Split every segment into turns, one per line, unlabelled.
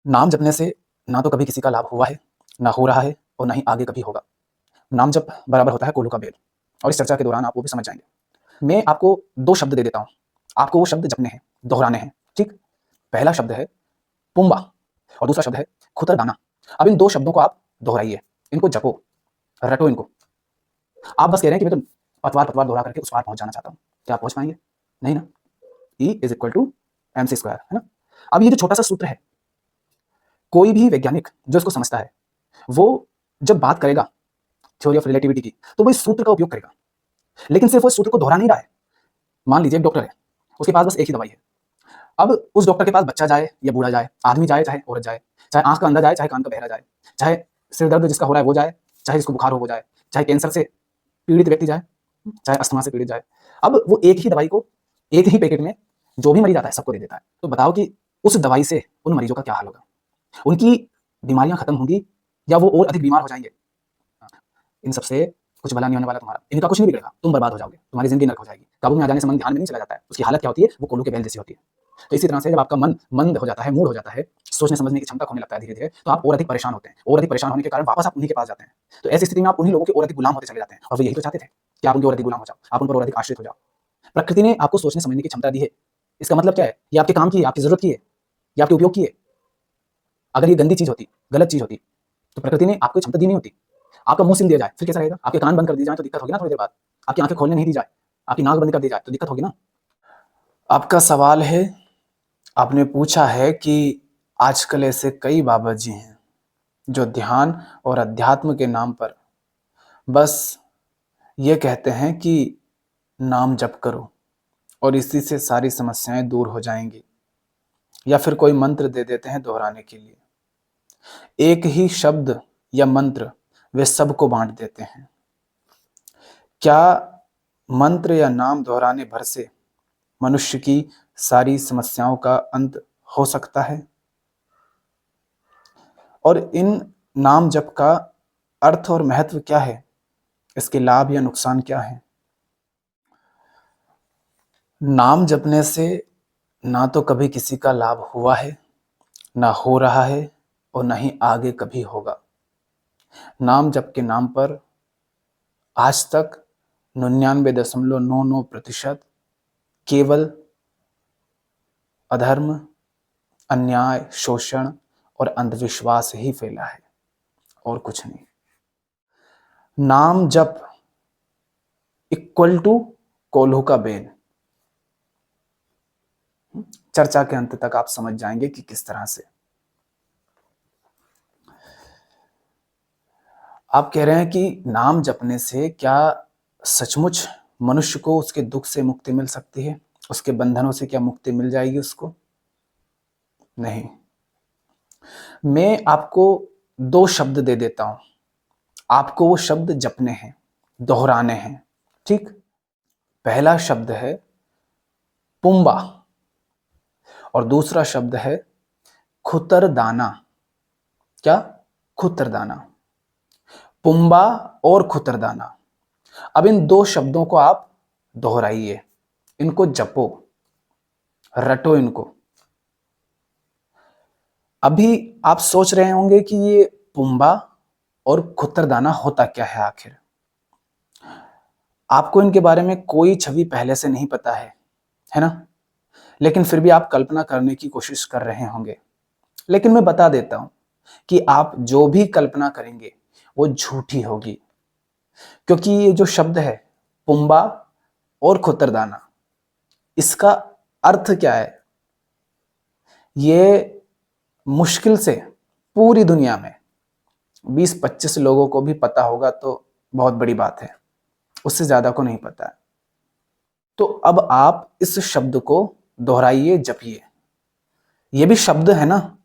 नाम जपने से ना तो कभी किसी का लाभ हुआ है, ना हो रहा है और ना ही आगे कभी होगा। नाम जप बराबर होता है कोल्हू का बेल और इस चर्चा के दौरान आप वो भी समझ जाएँगे। मैं आपको 2 शब्द दे देता हूँ, आपको वो शब्द जपने हैं, दोहराने हैं, ठीक? पहला शब्द है पुम्बा और दूसरा शब्द है खुतरदाना। अब इन 2 शब्दों को आप दोहराइए, इनको जपो, रटो इनको। आप बस कह रहे हैं कि मैं तो पतवार-पतवार दोहरा करके उस पार पहुँच जाना चाहता हूँ। क्या आप पहुँच पाएँगे? नहीं ना। E = mc स्क्वायर, है ना? अब ये जो छोटा-सा सूत्र है, कोई भी वैज्ञानिक जो इसको समझता है, वो जब बात करेगा थ्योरी ऑफ रिलेटिविटी की, तो वो इस सूत्र का उपयोग करेगा। लेकिन सिर्फ वो इस सूत्र को दोहरा नहीं रहा है। मान लीजिए एक डॉक्टर है, उसके पास बस एक ही दवाई है। अब उस डॉक्टर के पास बच्चा जाए या बूढ़ा जाए, आदमी जाए चाहे औरत जाए, चाहे आँख का अंधा जाए, चाहे कान का बहरा जाए, चाहे सिर दर्द जिसका हो रहा है वो जाए, चाहे जिसको बुखार हो वो जाए, चाहे कैंसर से पीड़ित व्यक्ति जाए, चाहे अस्थमा से पीड़ित जाए। अब वो एक ही दवाई को एक ही पैकेट में जो भी मरीज आता है सबको दे देता है। तो बताओ कि उस दवाई से उन मरीजों का क्या हाल होगा? उनकी बीमारियाँ खत्म होंगी या वो और अधिक बीमार हो जाएँगे? इन सबसे कुछ भला नहीं होने वाला तुम्हारा। इनका कुछ नहीं बिगड़ेगा, तुम बर्बाद हो जाओगे, तुम्हारी ज़िंदगी नर्क हो जाएगी। काबू में आ जाने से मन ध्यान में नहीं चला जाता है, उसकी हालत क्या होती है? वो कोल्हू के बैल जैसी होती है। तो इसी तरह से जब आपका मन मंद हो जाता है, मूढ़ हो जाता है, सोचने समझने की क्षमता खोने लगता है धीरे-धीरे, तो आप और अधिक परेशान होते हैं और अधिक परेशान होने के कारण वापस आप उन्हीं के पास जाते हैं। तो ऐसी स्थिति में आप उन्हीं लोगों के और अधिक गुलाम होते चले जाते हैं और वो यही तो चाहते थे कि आप उनके और अधिक गुलाम हो जाओ, आप उन पर और अधिक आश्रित हो जाओ। प्रकृति ने आपको सोचने समझने की क्षमता दी है। इसका मतलब क्या है? ये आपके काम की है, आपकी ज़रूरत की है, ये आपके उपयोग की है। अगर ये गंदी चीज़ होती, गलत चीज़ होती, तो प्रकृति ने आपको ये क्षमता दी नहीं होती। आपका मुँह सील दिया जाए, फिर कैसा रहेगा? आपके कान बंद कर दिए जाएँ तो दिक्कत होगी ना थोड़ी देर बाद। आपकी आँखें खोलने नहीं दी जाए, आपकी नाक बंद कर दी जाए तो दिक्कत होगी ना। आपका सवाल है, आपने पूछा है कि आजकल ऐसे कई बाबा जी हैं, जो ध्यान और अध्यात्म के नाम पर बस ये कहते हैं कि नाम जप करो और इसी से सारी समस्याएँ दूर हो जाएँगी या फिर कोई मंत्र दे देते हैं दोहराने के लिए। एक ही शब्द या मंत्र वे सबको बाँट देते हैं। क्या मंत्र या नाम दोहराने भर से मनुष्य की सारी समस्याओं का अंत हो सकता है? और इन नाम जप का अर्थ और महत्व क्या है? इसके लाभ या नुकसान क्या हैं? नाम जपने से ना तो कभी किसी का लाभ हुआ है, ना हो रहा है और ना ही आगे कभी होगा। नाम जप के नाम पर आज तक 99.99% केवल अधर्म, अन्याय, शोषण और अंधविश्वास ही फैला है और कुछ नहीं। नाम जप इक्वल टू कोल्हू का बेल। चर्चा के अंत तक आप समझ जाएंगे कि किस तरह से। आप कह रहे हैं कि नाम जपने से क्या सचमुच मनुष्य को उसके दुख से मुक्ति मिल सकती है? उसके बंधनों से क्या मुक्ति मिल जाएगी उसको? नहीं। मैं आपको 2 शब्द दे देता हूं, आपको वो शब्द जपने हैं, दोहराने हैं, ठीक? पहला शब्द है पुम्बा और दूसरा शब्द है खुतरदाना। क्या? खुतरदाना। पुम्बा और खुतरदाना। अब इन 2 शब्दों को आप दोहराइए, इनको जपो, रटो इनको। अभी आप सोच रहे होंगे कि ये पुम्बा और खुतरदाना होता क्या है आखिर? आपको इनके बारे में कोई छवि पहले से नहीं पता है ना? लेकिन फिर भी आप कल्पना करने की कोशिश कर रहे होंगे। लेकिन मैं बता देता हूं कि आप जो भी कल्पना करेंगे वो झूठी होगी, क्योंकि ये जो शब्द है पुम्बा और खुतरदाना, इसका अर्थ क्या है? ये मुश्किल से पूरी दुनिया में 20-25 लोगों को भी पता होगा तो बहुत बड़ी बात है, उससे ज्यादा को नहीं पता है। तो अब आप इस शब्द को दोहराइए, जपिए। ये भी शब्द है ना,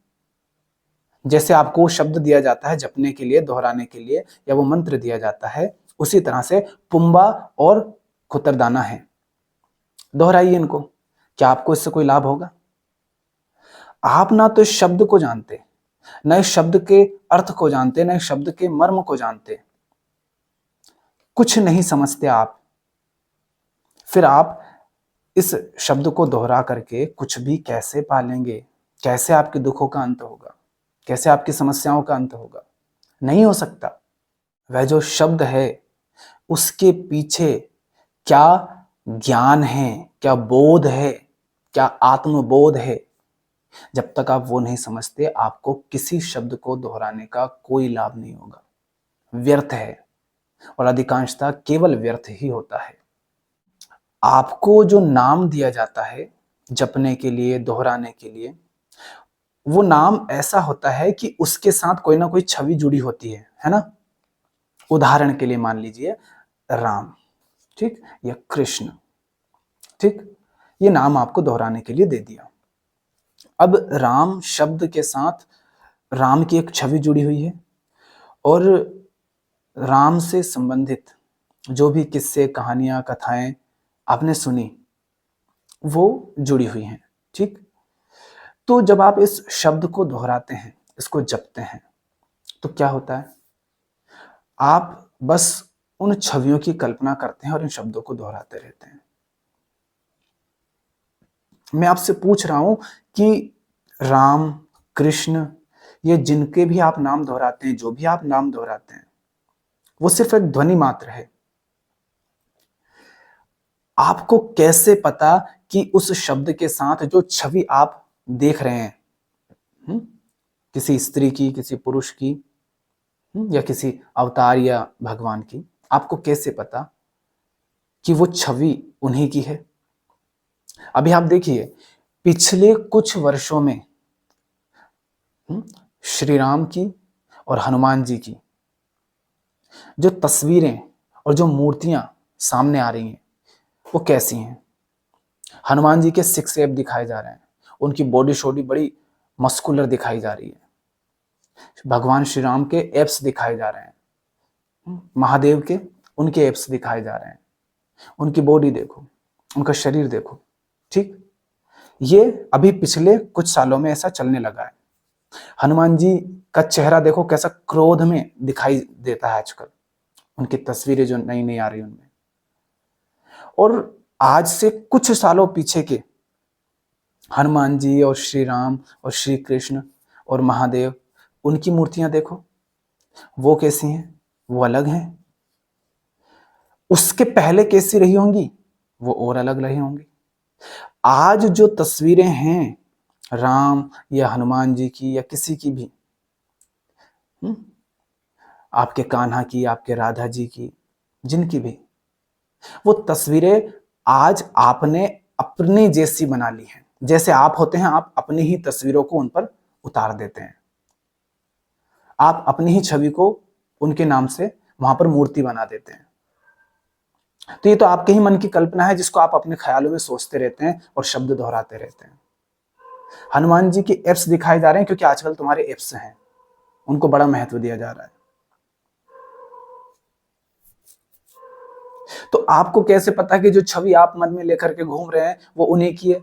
जैसे आपको वो शब्द दिया जाता है जपने के लिए, दोहराने के लिए, या वो मंत्र दिया जाता है, उसी तरह से पुम्बा और खुतरदाना है। दोहराइए इनको। क्या आपको इससे कोई लाभ होगा? आप ना तो इस शब्द को जानते, न इस शब्द के अर्थ को जानते, न इस शब्द के मर्म को जानते, कुछ नहीं समझते आप। फिर आप इस शब्द को दोहरा करके कुछ भी कैसे पालेंगे? कैसे आपके दुखों का अंत होगा? कैसे आपकी समस्याओं का अंत होगा? नहीं हो सकता। वह जो शब्द है उसके पीछे क्या ज्ञान है, क्या बोध है, क्या आत्मबोध है, जब तक आप वो नहीं समझते आपको किसी शब्द को दोहराने का कोई लाभ नहीं होगा। व्यर्थ है, और अधिकांशतः केवल व्यर्थ ही होता है। आपको जो नाम दिया जाता है जपने के लिए, दोहराने के लिए, वो नाम ऐसा होता है कि उसके साथ कोई ना कोई छवि जुड़ी होती है ना? उदाहरण के लिए मान लीजिए राम, ठीक, या कृष्ण, ठीक, ये नाम आपको दोहराने के लिए दे दिया। अब राम शब्द के साथ राम की एक छवि जुड़ी हुई है, और राम से संबंधित जो भी किस्से, कहानियां, कथाएं आपने सुनी वो जुड़ी हुई हैं, ठीक। तो जब आप इस शब्द को दोहराते हैं, इसको जपते हैं, तो क्या होता है? आप बस उन छवियों की कल्पना करते हैं और इन शब्दों को दोहराते रहते हैं। मैं आपसे पूछ रहा हूं कि राम, कृष्ण, ये जिनके भी आप नाम दोहराते हैं, जो भी आप नाम दोहराते हैं, वो सिर्फ एक ध्वनि मात्र है। आपको कैसे पता कि उस शब्द के साथ जो छवि आप देख रहे हैं, हुँ? किसी स्त्री की, किसी पुरुष की, या किसी अवतार या भगवान की, आपको कैसे पता कि वो छवि उन्हीं की है? अभी आप देखिए, पिछले कुछ वर्षों में श्री राम की और हनुमान जी की जो तस्वीरें और जो मूर्तियां सामने आ रही हैं, वो कैसी हैं? हनुमान जी के सिक्स एब दिखाए जा रहे हैं, उनकी बॉडी शॉडी बड़ी मस्कुलर दिखाई जा रही है। भगवान श्री राम के एब्स दिखाए जा रहे हैं, महादेव के उनके एब्स दिखाए जा रहे हैं। उनकी बॉडी देखो, उनका शरीर देखो, ठीक। ये अभी पिछले कुछ सालों में ऐसा चलने लगा है। हनुमान जी का चेहरा देखो कैसा क्रोध में दिखाई देता है आजकल, उनकी तस्वीरें जो नई नई आ रही उनमें। और आज से कुछ सालों पीछे के हनुमान जी और श्री राम और श्री कृष्ण और महादेव, उनकी मूर्तियां देखो, वो कैसी हैं? वो अलग हैं। उसके पहले कैसी रही होंगी? वो और अलग रही होंगी। आज जो तस्वीरें हैं राम या हनुमान जी की या किसी की भी, आपके कान्हा की, आपके राधा जी की, जिनकी भी, वो तस्वीरें आज आपने अपनी जैसी बना ली हैं। जैसे आप होते हैं, आप अपनी ही तस्वीरों को उन पर उतार देते हैं, आप अपनी ही छवि को उनके नाम से वहां पर मूर्ति बना देते हैं। तो ये तो आपके ही मन की कल्पना है, जिसको आप अपने ख्यालों में सोचते रहते हैं और शब्द दोहराते रहते हैं। हनुमान जी के एप्स दिखाए जा रहे हैं क्योंकि आजकल तुम्हारे एप्स हैं, उनको बड़ा महत्व दिया जा रहा है। तो आपको कैसे पता कि जो छवि आप मन में लेकर के घूम रहे हैं वो उन्हीं की है?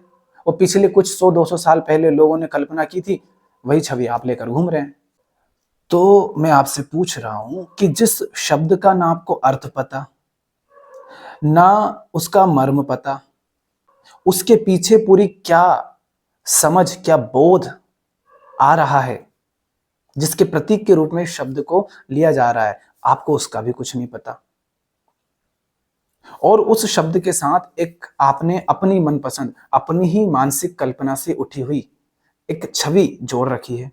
वो पिछले कुछ 100-200 साल पहले लोगों ने कल्पना की थी, वही छवि आप लेकर घूम रहे हैं। तो मैं आपसे पूछ रहा हूं कि जिस शब्द का ना आपको अर्थ पता, ना उसका मर्म पता, उसके पीछे पूरी क्या समझ, क्या बोध आ रहा है, जिसके प्रतीक के रूप में इस शब्द को लिया जा रहा है, आपको उसका भी कुछ नहीं पता। और उस शब्द के साथ एक आपने अपनी मनपसंद, अपनी ही मानसिक कल्पना से उठी हुई एक छवि जोड़ रखी है।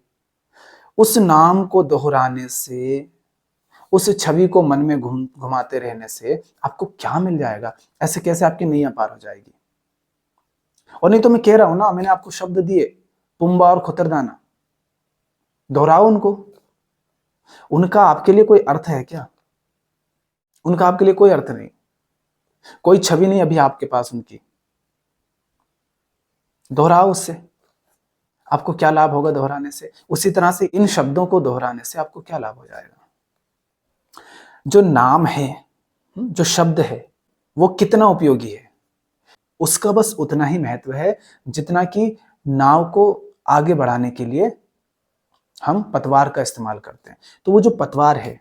उस नाम को दोहराने से, उस छवि को मन में घुमाते रहने से आपको क्या मिल जाएगा? ऐसे कैसे आपकी नैया पार हो जाएगी? और नहीं तो मैं कह रहा हूं ना, मैंने आपको शब्द दिए, पुम्बा और खुतरदाना, दोहराओ उनको। उनका आपके लिए कोई अर्थ है क्या? उनका आपके लिए कोई अर्थ नहीं, कोई छवि नहीं अभी आपके पास उनकी। दोहराओ उससे, आपको क्या लाभ होगा दोहराने से? उसी तरह से इन शब्दों को दोहराने से आपको क्या लाभ हो जाएगा? जो नाम है, जो शब्द है, वो कितना उपयोगी है, उसका बस उतना ही महत्व है जितना कि नाव को आगे बढ़ाने के लिए हम पतवार का इस्तेमाल करते हैं। तो वो जो पतवार है,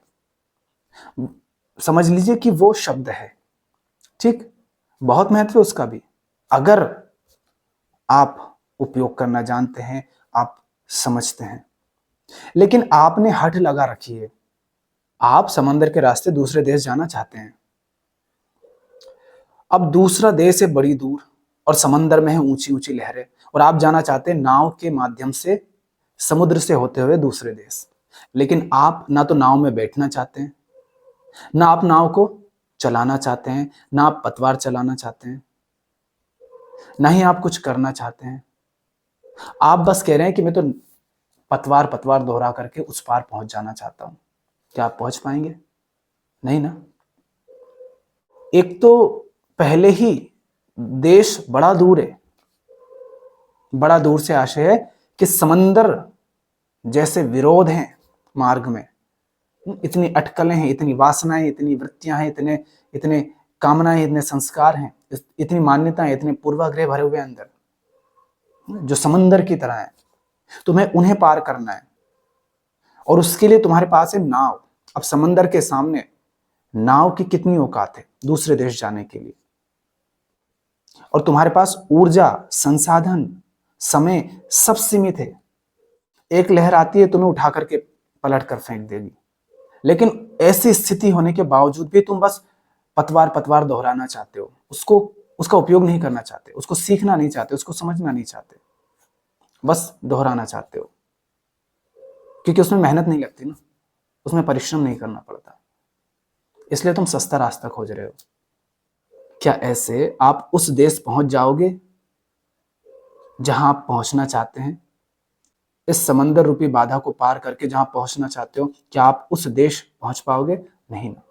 समझ लीजिए कि वो शब्द है, ठीक, बहुत महत्व है उसका भी। अगर आप उपयोग करना जानते हैं, आप समझते हैं, लेकिन आपने हठ लगा रखी है, आप समंदर के रास्ते दूसरे देश जाना चाहते हैं। अब दूसरा देश है बड़ी दूर और समंदर में है ऊंची ऊंची लहरें, और आप जाना चाहते हैं नाव के माध्यम से समुद्र से होते हुए दूसरे देश। लेकिन आप ना तो नाव में बैठना चाहते हैं, ना आप नाव को चलाना चाहते हैं, ना आप पतवार चलाना चाहते हैं, ना ही आप कुछ करना चाहते हैं। आप बस कह रहे हैं कि मैं तो पतवार पतवार दोहरा करके उस पार पहुंच जाना चाहता हूं। क्या आप पहुंच पाएंगे? नहीं ना। एक तो पहले ही देश बड़ा दूर है, बड़ा दूर से आशय है कि समंदर जैसे विरोध हैं मार्ग में, इतनी अटकलें हैं, इतनी वासनाएं, इतनी वृत्तियां हैं, इतने इतने कामनाएं, इतने संस्कार हैं, इतनी मान्यताएं, इतने पूर्वाग्रह भरे हुए अंदर जो समंदर की तरह है। तुम्हें उन्हें पार करना है और उसके लिए तुम्हारे पास है नाव। अब समंदर के सामने नाव की कितनी औकात है दूसरे देश जाने के लिए, और तुम्हारे पास ऊर्जा, संसाधन, समय सब सीमित है। एक लहर आती है, तुम्हें उठा करके पलट कर फेंक देगी। लेकिन ऐसी स्थिति होने के बावजूद भी तुम बस पतवार पतवार दोहराना चाहते हो, उसको उसका उपयोग नहीं करना चाहते, उसको सीखना नहीं चाहते, उसको समझना नहीं चाहते, बस दोहराना चाहते हो, क्योंकि उसमें मेहनत नहीं लगती ना, उसमें परिश्रम नहीं करना पड़ता, इसलिए तुम सस्ता रास्ता खोज रहे हो। क्या ऐसे आप उस देश पहुंच जाओगे जहां आप पहुंचना चाहते हैं? इस समंदर रूपी बाधा को पार करके जहां पहुंचना चाहते हो, क्या आप उस देश पहुंच पाओगे? नहीं ना।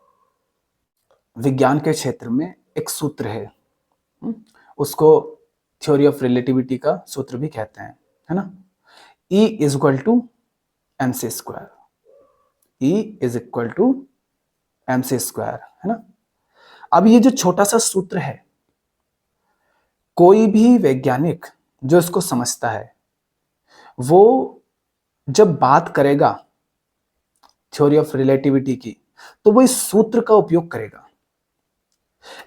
विज्ञान के क्षेत्र में एक सूत्र है, उसको थ्योरी ऑफ रिलेटिविटी का सूत्र भी कहते हैं, है ना। E is equal to M C square, E is equal to M C square, है ना। अब ये जो छोटा सा सूत्र है, कोई भी वैज्ञानिक जो इसको समझता है, वो जब बात करेगा थ्योरी ऑफ रिलेटिविटी की, तो वो इस सूत्र का उपयोग करेगा।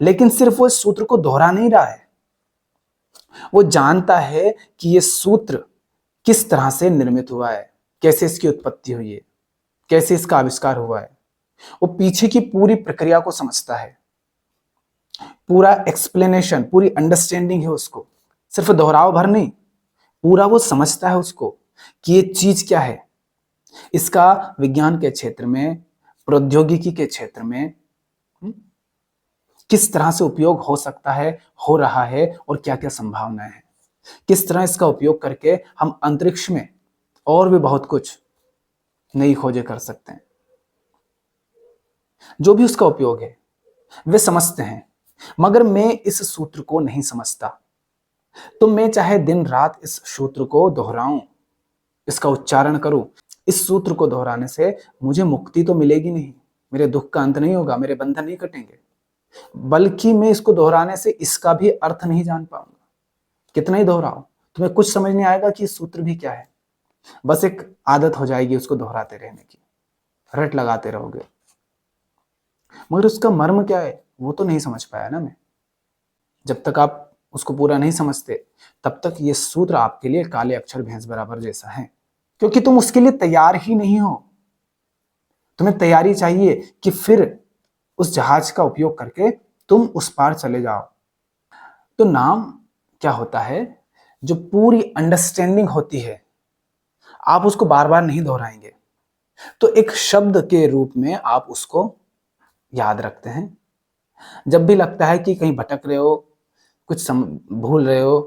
लेकिन सिर्फ वो इस सूत्र को दोहरा नहीं रहा है, वो जानता है कि ये सूत्र किस तरह से निर्मित हुआ है, कैसे इसकी उत्पत्ति हुई है, कैसे इसका आविष्कार हुआ है। वो पीछे की पूरी प्रक्रिया को समझता है, पूरा एक्सप्लेनेशन, पूरी अंडरस्टैंडिंग है उसको, सिर्फ दोहराव भर नहीं, पूरा वो समझता है उसको कि ये चीज क्या है, इसका विज्ञान के क्षेत्र में, प्रौद्योगिकी के क्षेत्र में किस तरह से उपयोग हो सकता है, हो रहा है, और क्या क्या संभावनाएं हैं, किस तरह इसका उपयोग करके हम अंतरिक्ष में और भी बहुत कुछ नई खोजें कर सकते हैं। जो भी उसका उपयोग है वे समझते हैं, मगर मैं इस सूत्र को नहीं समझता। तो मैं चाहे दिन रात इस सूत्र को दोहराऊं, इसका उच्चारण करूं, इस सूत्र को दोहराने से मुझे मुक्ति तो मिलेगी नहीं, मेरे दुख का अंत नहीं होगा, मेरे बंधन नहीं कटेंगे, बल्कि मैं इसको दोहराने से इसका भी अर्थ नहीं जान पाऊंगा। कितना ही दोहराओ, तुम्हें कुछ समझ नहीं आएगा कि सूत्र भी क्या है। बस एक आदत हो जाएगी उसको दोहराते रहने की, रट लगाते रहोगे, मगर उसका मर्म क्या है वो तो नहीं समझ पाया ना मैं। जब तक आप उसको पूरा नहीं समझते, तब तक ये सूत्र आपके लिए काले अक्षर भैंस बराबर जैसा है, क्योंकि तुम उसके लिए तैयार ही नहीं हो। तुम्हें तैयारी चाहिए कि फिर उस जहाज का उपयोग करके तुम उस पार चले जाओ। तो नाम क्या होता है? जो पूरी अंडरस्टैंडिंग होती है, आप उसको बार बार नहीं दोहराएंगे, तो एक शब्द के रूप में आप उसको याद रखते हैं। जब भी लगता है कि कहीं भटक रहे हो, कुछ भूल रहे हो,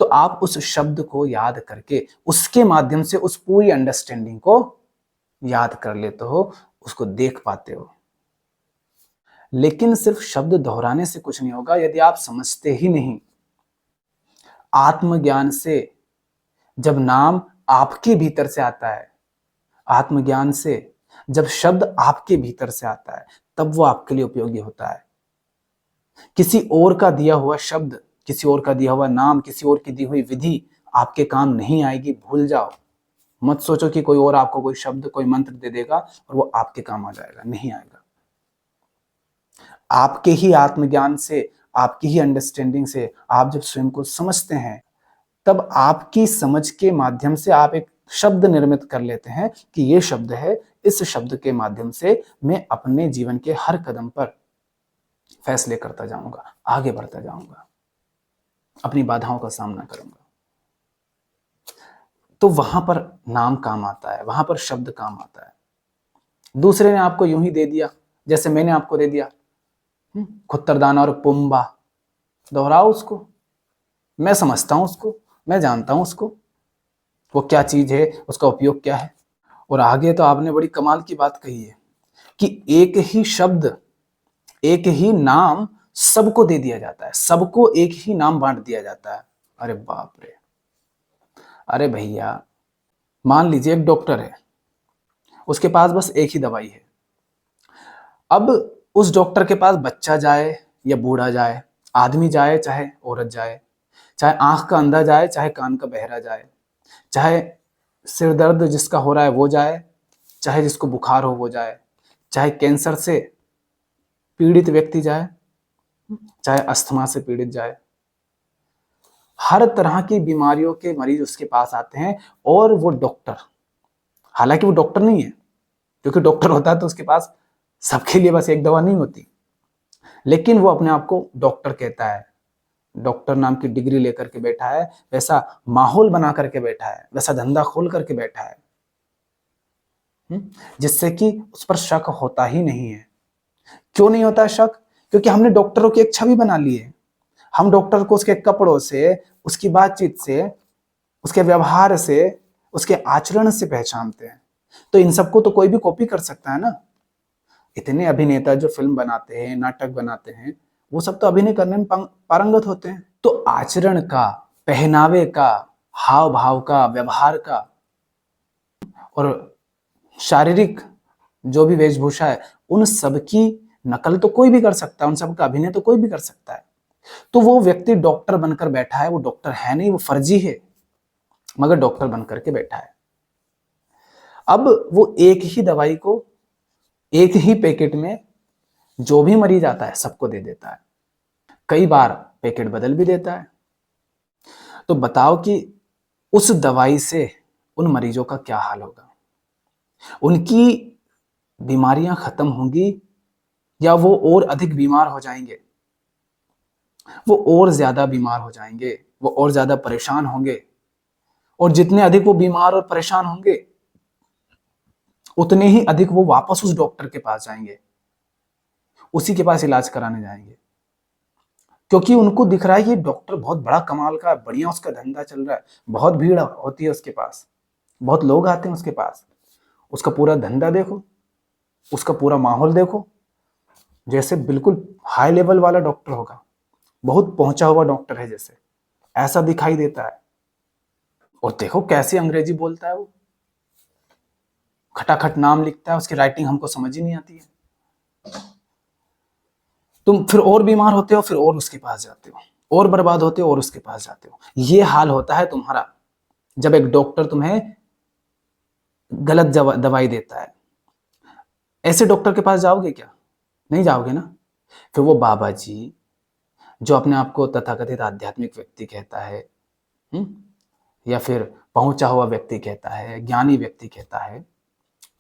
तो आप उस शब्द को याद करके उसके माध्यम से उस पूरी अंडरस्टैंडिंग को याद कर लेते हो, उसको देख पाते हो। लेकिन सिर्फ शब्द दोहराने से कुछ नहीं होगा यदि आप समझते ही नहीं। आत्मज्ञान से, जब नाम आपके भीतर से आता है, आत्मज्ञान से जब शब्द आपके भीतर से आता है, तब वो आपके लिए उपयोगी होता है। किसी और का दिया हुआ शब्द, किसी और का दिया हुआ नाम, किसी और की दी हुई विधि आपके काम नहीं आएगी, भूल जाओ। मत सोचो कि कोई और आपको कोई शब्द, कोई मंत्र दे देगा और वो आपके काम आ जाएगा, नहीं आएगा। आपके ही आत्मज्ञान से, आपकी ही अंडरस्टैंडिंग से आप जब स्वयं को समझते हैं, तब आपकी समझ के माध्यम से आप एक शब्द निर्मित कर लेते हैं कि ये शब्द है, इस शब्द के माध्यम से मैं अपने जीवन के हर कदम पर फैसले करता जाऊंगा, आगे बढ़ता जाऊंगा, अपनी बाधाओं का सामना करूंगा। तो वहां पर नाम काम आता है, वहां पर शब्द काम आता है। दूसरे ने आपको यूं ही दे दिया, जैसे मैंने आपको दे दिया, खुत्तरदाना और पुम्बा, दोहराओ उसको। मैं समझता हूं उसको, मैं जानता हूं उसको, वो क्या चीज है, उसका उपयोग क्या है। और आगे तो आपने बड़ी कमाल की बात कही है कि एक ही शब्द, एक ही नाम सबको दे दिया जाता है, सबको एक ही नाम बांट दिया जाता है। अरे बाप रे! अरे भैया, मान लीजिए एक डॉक्टर है, उसके पास बस एक ही दवाई है। अब उस डॉक्टर के पास बच्चा जाए या बूढ़ा जाए, आदमी जाए चाहे औरत जाए, चाहे आंख का अंधा जाए चाहे कान का बहरा जाए, चाहे सिर दर्द जिसका हो रहा है वो जाए, चाहे जिसको बुखार हो वो जाए, चाहे कैंसर से पीड़ित व्यक्ति जाए, चाहे अस्थमा से पीड़ित जाए, हर तरह की बीमारियों के मरीज उसके पास आते हैं। और वो डॉक्टर, हालांकि वो डॉक्टर नहीं है, क्योंकि डॉक्टर होता है तो उसके पास सबके लिए बस एक दवा नहीं होती, लेकिन वो अपने आप को डॉक्टर कहता है, डॉक्टर नाम की डिग्री लेकर के बैठा है, वैसा माहौल बना करके बैठा है, वैसा धंधा खोल करके बैठा है, जिससे कि उस पर शक होता ही नहीं है। क्यों नहीं होता है शक? क्योंकि हमने डॉक्टरों की एक छवि बना ली है। हम डॉक्टर को उसके कपड़ों से, उसकी बातचीत से, उसके व्यवहार से, उसके आचरण से पहचानते हैं। तो इन सबको तो कोई भी कॉपी कर सकता है ना। इतने अभिनेता जो फिल्म बनाते हैं, नाटक बनाते हैं, वो सब तो अभिनय करने में पारंगत होते हैं। तो आचरण का, पहनावे का, हाव भाव का, व्यवहार का और शारीरिक जो भी वेशभूषा है, उन सब की नकल तो कोई भी कर सकता है, उन सब का अभिनय तो कोई भी कर सकता है। तो वो व्यक्ति डॉक्टर बनकर बैठा है, वो डॉक्टर है नहीं, वो फर्जी है, मगर डॉक्टर बनकर के बैठा है। अब वो एक ही दवाई को एक ही पैकेट में जो भी मरीज आता है सबको दे देता है, कई बार पैकेट बदल भी देता है। तो बताओ कि उस दवाई से उन मरीजों का क्या हाल होगा? उनकी बीमारियां खत्म होंगी या वो और अधिक बीमार हो जाएंगे? वो और ज्यादा बीमार हो जाएंगे, वो और ज्यादा परेशान होंगे। और जितने अधिक वो बीमार और परेशान होंगे, उतने ही अधिक वो वापस उस डॉक्टर के पास जाएंगे, उसी के पास इलाज कराने जाएंगे, क्योंकि उनको दिख रहा है ये डॉक्टर बहुत बड़ा कमाल का, बढ़िया उसका धंधा चल रहा है, बहुत भीड़ होती है उसके पास, बहुत लोग आते हैं उसके पास। उसका पूरा धंधा देखो, उसका पूरा माहौल देखो, जैसे बिल्कुल हाई लेवल वाला डॉक्टर होगा, बहुत पहुंचा हुआ डॉक्टर है जैसे, ऐसा दिखाई देता है। और देखो कैसे अंग्रेजी बोलता है वो, खटाखट नाम लिखता है, उसकी राइटिंग हमको समझ ही नहीं आती है। तुम फिर और बीमार होते हो, फिर और उसके पास जाते हो, और बर्बाद होते हो और उसके पास जाते हो। ये हाल होता है तुम्हारा जब एक डॉक्टर तुम्हें गलत दवाई देता है। ऐसे डॉक्टर के पास जाओगे क्या? नहीं जाओगे ना। फिर वो बाबा जी जो अपने आप को तथाकथित आध्यात्मिक व्यक्ति कहता है, या फिर पहुंचा हुआ व्यक्ति कहता है, ज्ञानी व्यक्ति कहता है,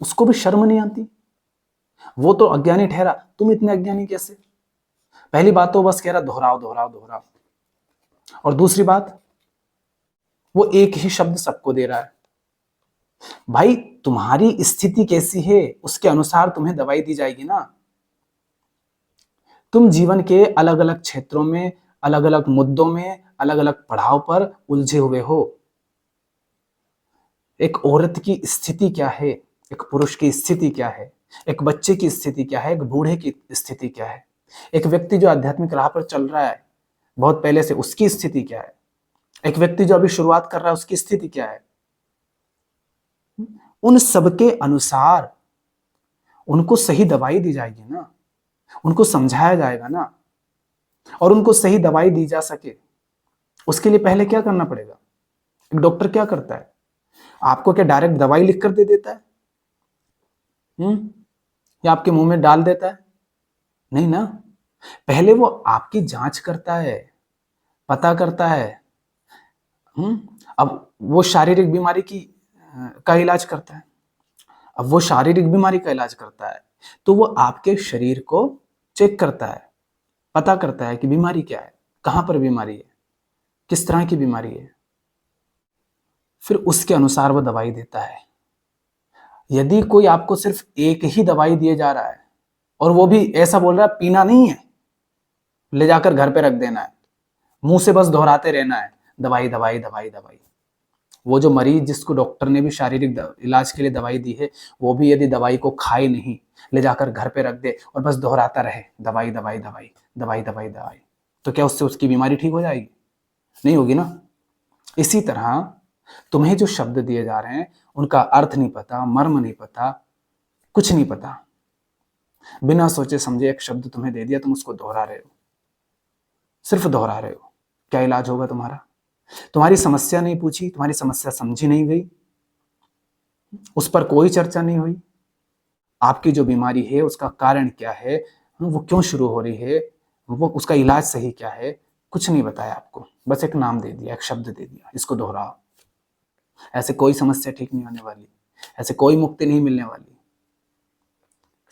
उसको भी शर्म नहीं आती? वो तो अज्ञानी ठहरा, तुम इतने अज्ञानी कैसे? पहली बात तो बस कह रहा दोहराओ दोहराओ दोहराओ, और दूसरी बात वो एक ही शब्द सबको दे रहा है। भाई तुम्हारी स्थिति कैसी है उसके अनुसार तुम्हें दवाई दी जाएगी ना। तुम जीवन के अलग अलग क्षेत्रों में, अलग अलग मुद्दों में, अलग अलग पड़ाव पर उलझे हुए हो। एक औरत की स्थिति क्या है, एक पुरुष की स्थिति क्या है, एक बच्चे की स्थिति क्या है, एक बूढ़े की स्थिति क्या है, एक व्यक्ति जो आध्यात्मिक राह पर चल रहा है बहुत पहले से, उसकी स्थिति क्या है, एक व्यक्ति जो अभी शुरुआत कर रहा है उसकी स्थिति क्या है। उन सबके अनुसार उनको सही दवाई दी जाएगी ना, उनको समझाया जाएगा ना। और उनको सही दवाई दी जा सके उसके लिए पहले क्या करना पड़ेगा? एक डॉक्टर क्या करता है? आपको क्या डायरेक्ट दवाई लिख कर दे देता है? या आपके मुंह में डाल देता है? नहीं ना। पहले वो आपकी जांच करता है, पता करता है। अब वो शारीरिक बीमारी की का इलाज करता है। अब वो शारीरिक बीमारी का इलाज करता है, तो वो आपके शरीर को चेक करता है, पता करता है कि बीमारी क्या है, कहाँ पर बीमारी है, किस तरह की बीमारी है। फिर उसके अनुसार वो दवाई देता है। यदि कोई आपको सिर्फ एक ही दवाई दिए जा रहा है और वो भी ऐसा बोल रहा है पीना नहीं है, ले जाकर घर पे रख देना है, मुंह से बस दोहराते रहना है, दवाई दवाई दवाई दवाई। वो जो मरीज जिसको डॉक्टर ने भी शारीरिक इलाज के लिए दवाई दी है, वो भी यदि दवाई को खाए नहीं, ले जाकर घर पे रख दे और बस दोहराता रहे दवाई दवाई दवाई दवाई दवाई दवाई, तो क्या उससे उसकी बीमारी ठीक हो जाएगी? नहीं होगी ना। इसी तरह तुम्हें जो शब्द दिए जा रहे हैं उनका अर्थ नहीं पता, मर्म नहीं पता, कुछ नहीं पता, बिना सोचे समझे एक शब्द तुम्हें दे दिया, तुम उसको दोहरा रहे हो, सिर्फ दोहरा रहे हो। क्या इलाज होगा तुम्हारा? तुम्हारी समस्या नहीं पूछी, तुम्हारी समस्या समझी नहीं गई, उस पर कोई चर्चा नहीं हुई। आपकी जो बीमारी है उसका कारण क्या है, वो क्यों शुरू हो रही है, वो उसका इलाज सही क्या है, कुछ नहीं बताया आपको। बस एक नाम दे दिया, एक शब्द दे दिया, इसको दोहराओ। ऐसे कोई समस्या ठीक नहीं होने वाली, ऐसे कोई मुक्ति नहीं मिलने वाली,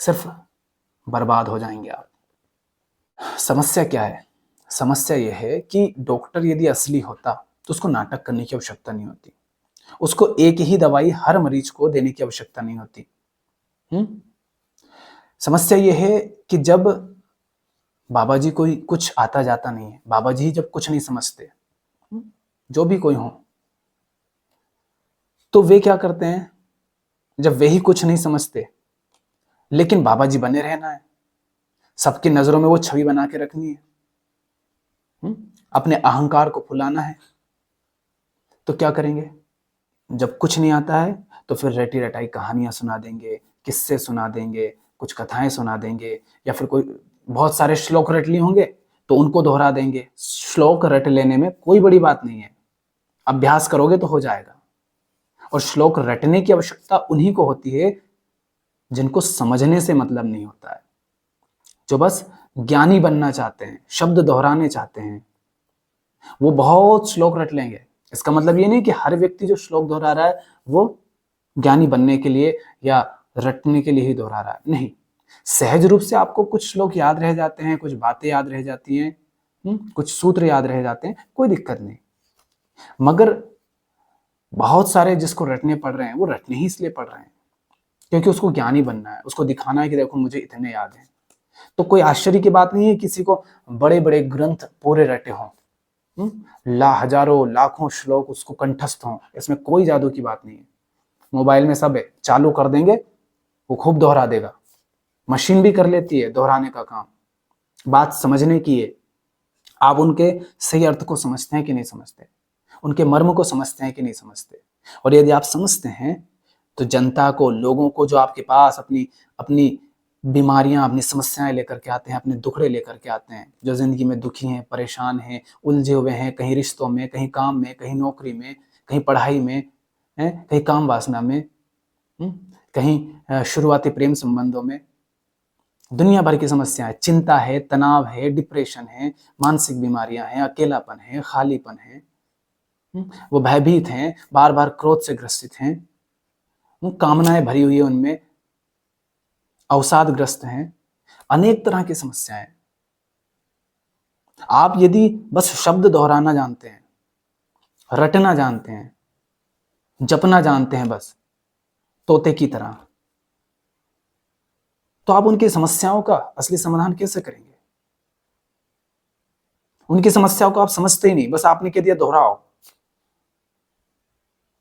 सिर्फ बर्बाद हो जाएंगे आप। समस्या क्या है? समस्या यह है कि डॉक्टर यदि असली होता तो उसको नाटक करने की आवश्यकता नहीं होती, उसको एक ही दवाई हर मरीज को देने की आवश्यकता नहीं होती। समस्या यह है कि जब बाबा जी कोई कुछ आता जाता नहीं है, बाबा जी जब कुछ नहीं समझते, जो भी कोई हो, तो वे क्या करते हैं, जब वे ही कुछ नहीं समझते लेकिन बाबा जी बने रहना है, सबकी नजरों में वो छवि बना के रखनी है, अपने अहंकार को फुलाना है, तो क्या करेंगे? जब कुछ नहीं आता है तो फिर रटी रटाई कहानियां सुना देंगे, किस्से सुना देंगे, कुछ कथाएं सुना देंगे, या फिर कोई बहुत सारे श्लोक रट लिए होंगे तो उनको दोहरा देंगे। श्लोक रट लेने में कोई बड़ी बात नहीं है, अभ्यास करोगे तो हो जाएगा। और श्लोक रटने की आवश्यकता उन्हीं को होती है जिनको समझने से मतलब नहीं होता है, जो बस ज्ञानी बनना चाहते हैं, शब्द दोहराने चाहते हैं, वो बहुत श्लोक रट लेंगे। इसका मतलब ये नहीं कि हर व्यक्ति जो श्लोक दोहरा रहा है वो ज्ञानी बनने के लिए या रटने के लिए ही दोहरा रहा है, नहीं। सहज रूप से आपको कुछ श्लोक याद रह जाते हैं, कुछ बातें याद रह जाती हैं, कुछ सूत्र याद रह जाते हैं, कोई दिक्कत नहीं। मगर बहुत सारे जिसको रटने पड़ रहे हैं वो रटने ही इसलिए पड़ रहे हैं क्योंकि उसको ज्ञानी बनना है, उसको दिखाना है कि देखो मुझे इतने याद हैं। तो कोई आश्चर्य की बात नहीं है किसी को बड़े बड़े ग्रंथ पूरे रटे हों, हजारों लाखों श्लोक उसको कंठस्थ हों, इसमें कोई जादू की बात नहीं है। मोबाइल में सब है, चालू कर देंगे वो खूब दोहरा देगा। मशीन भी कर लेती है दोहराने का काम, बात समझने की है। आप उनके सही अर्थ को समझते हैं कि नहीं समझते, उनके मर्म को समझते हैं कि नहीं समझते। और यदि आप समझते हैं तो जनता को, लोगों को जो आपके पास अपनी अपनी बीमारियां, अपनी समस्याएं लेकर के आते हैं, अपने दुखड़े लेकर के आते हैं, जो जिंदगी में दुखी हैं, परेशान हैं, उलझे हुए हैं, कहीं रिश्तों में, कहीं काम में, कहीं नौकरी में, कहीं पढ़ाई में, कहीं काम वासना में, कहीं शुरुआती प्रेम संबंधों में, दुनिया भर की समस्याएं, चिंता है, तनाव है, डिप्रेशन है, मानसिक बीमारियां हैं, अकेलापन है, खालीपन है, वो भयभीत हैं, बार बार क्रोध से ग्रसित हैं, कामनाएं भरी हुई है उनमें, अवसादग्रस्त हैं, अनेक तरह की समस्याएं। आप यदि बस शब्द दोहराना जानते हैं, रटना जानते हैं, जपना जानते हैं बस तोते की तरह, तो आप उनकी समस्याओं का असली समाधान कैसे करेंगे? उनकी समस्याओं को आप समझते ही नहीं, बस आपने कह दिया दोहराओ।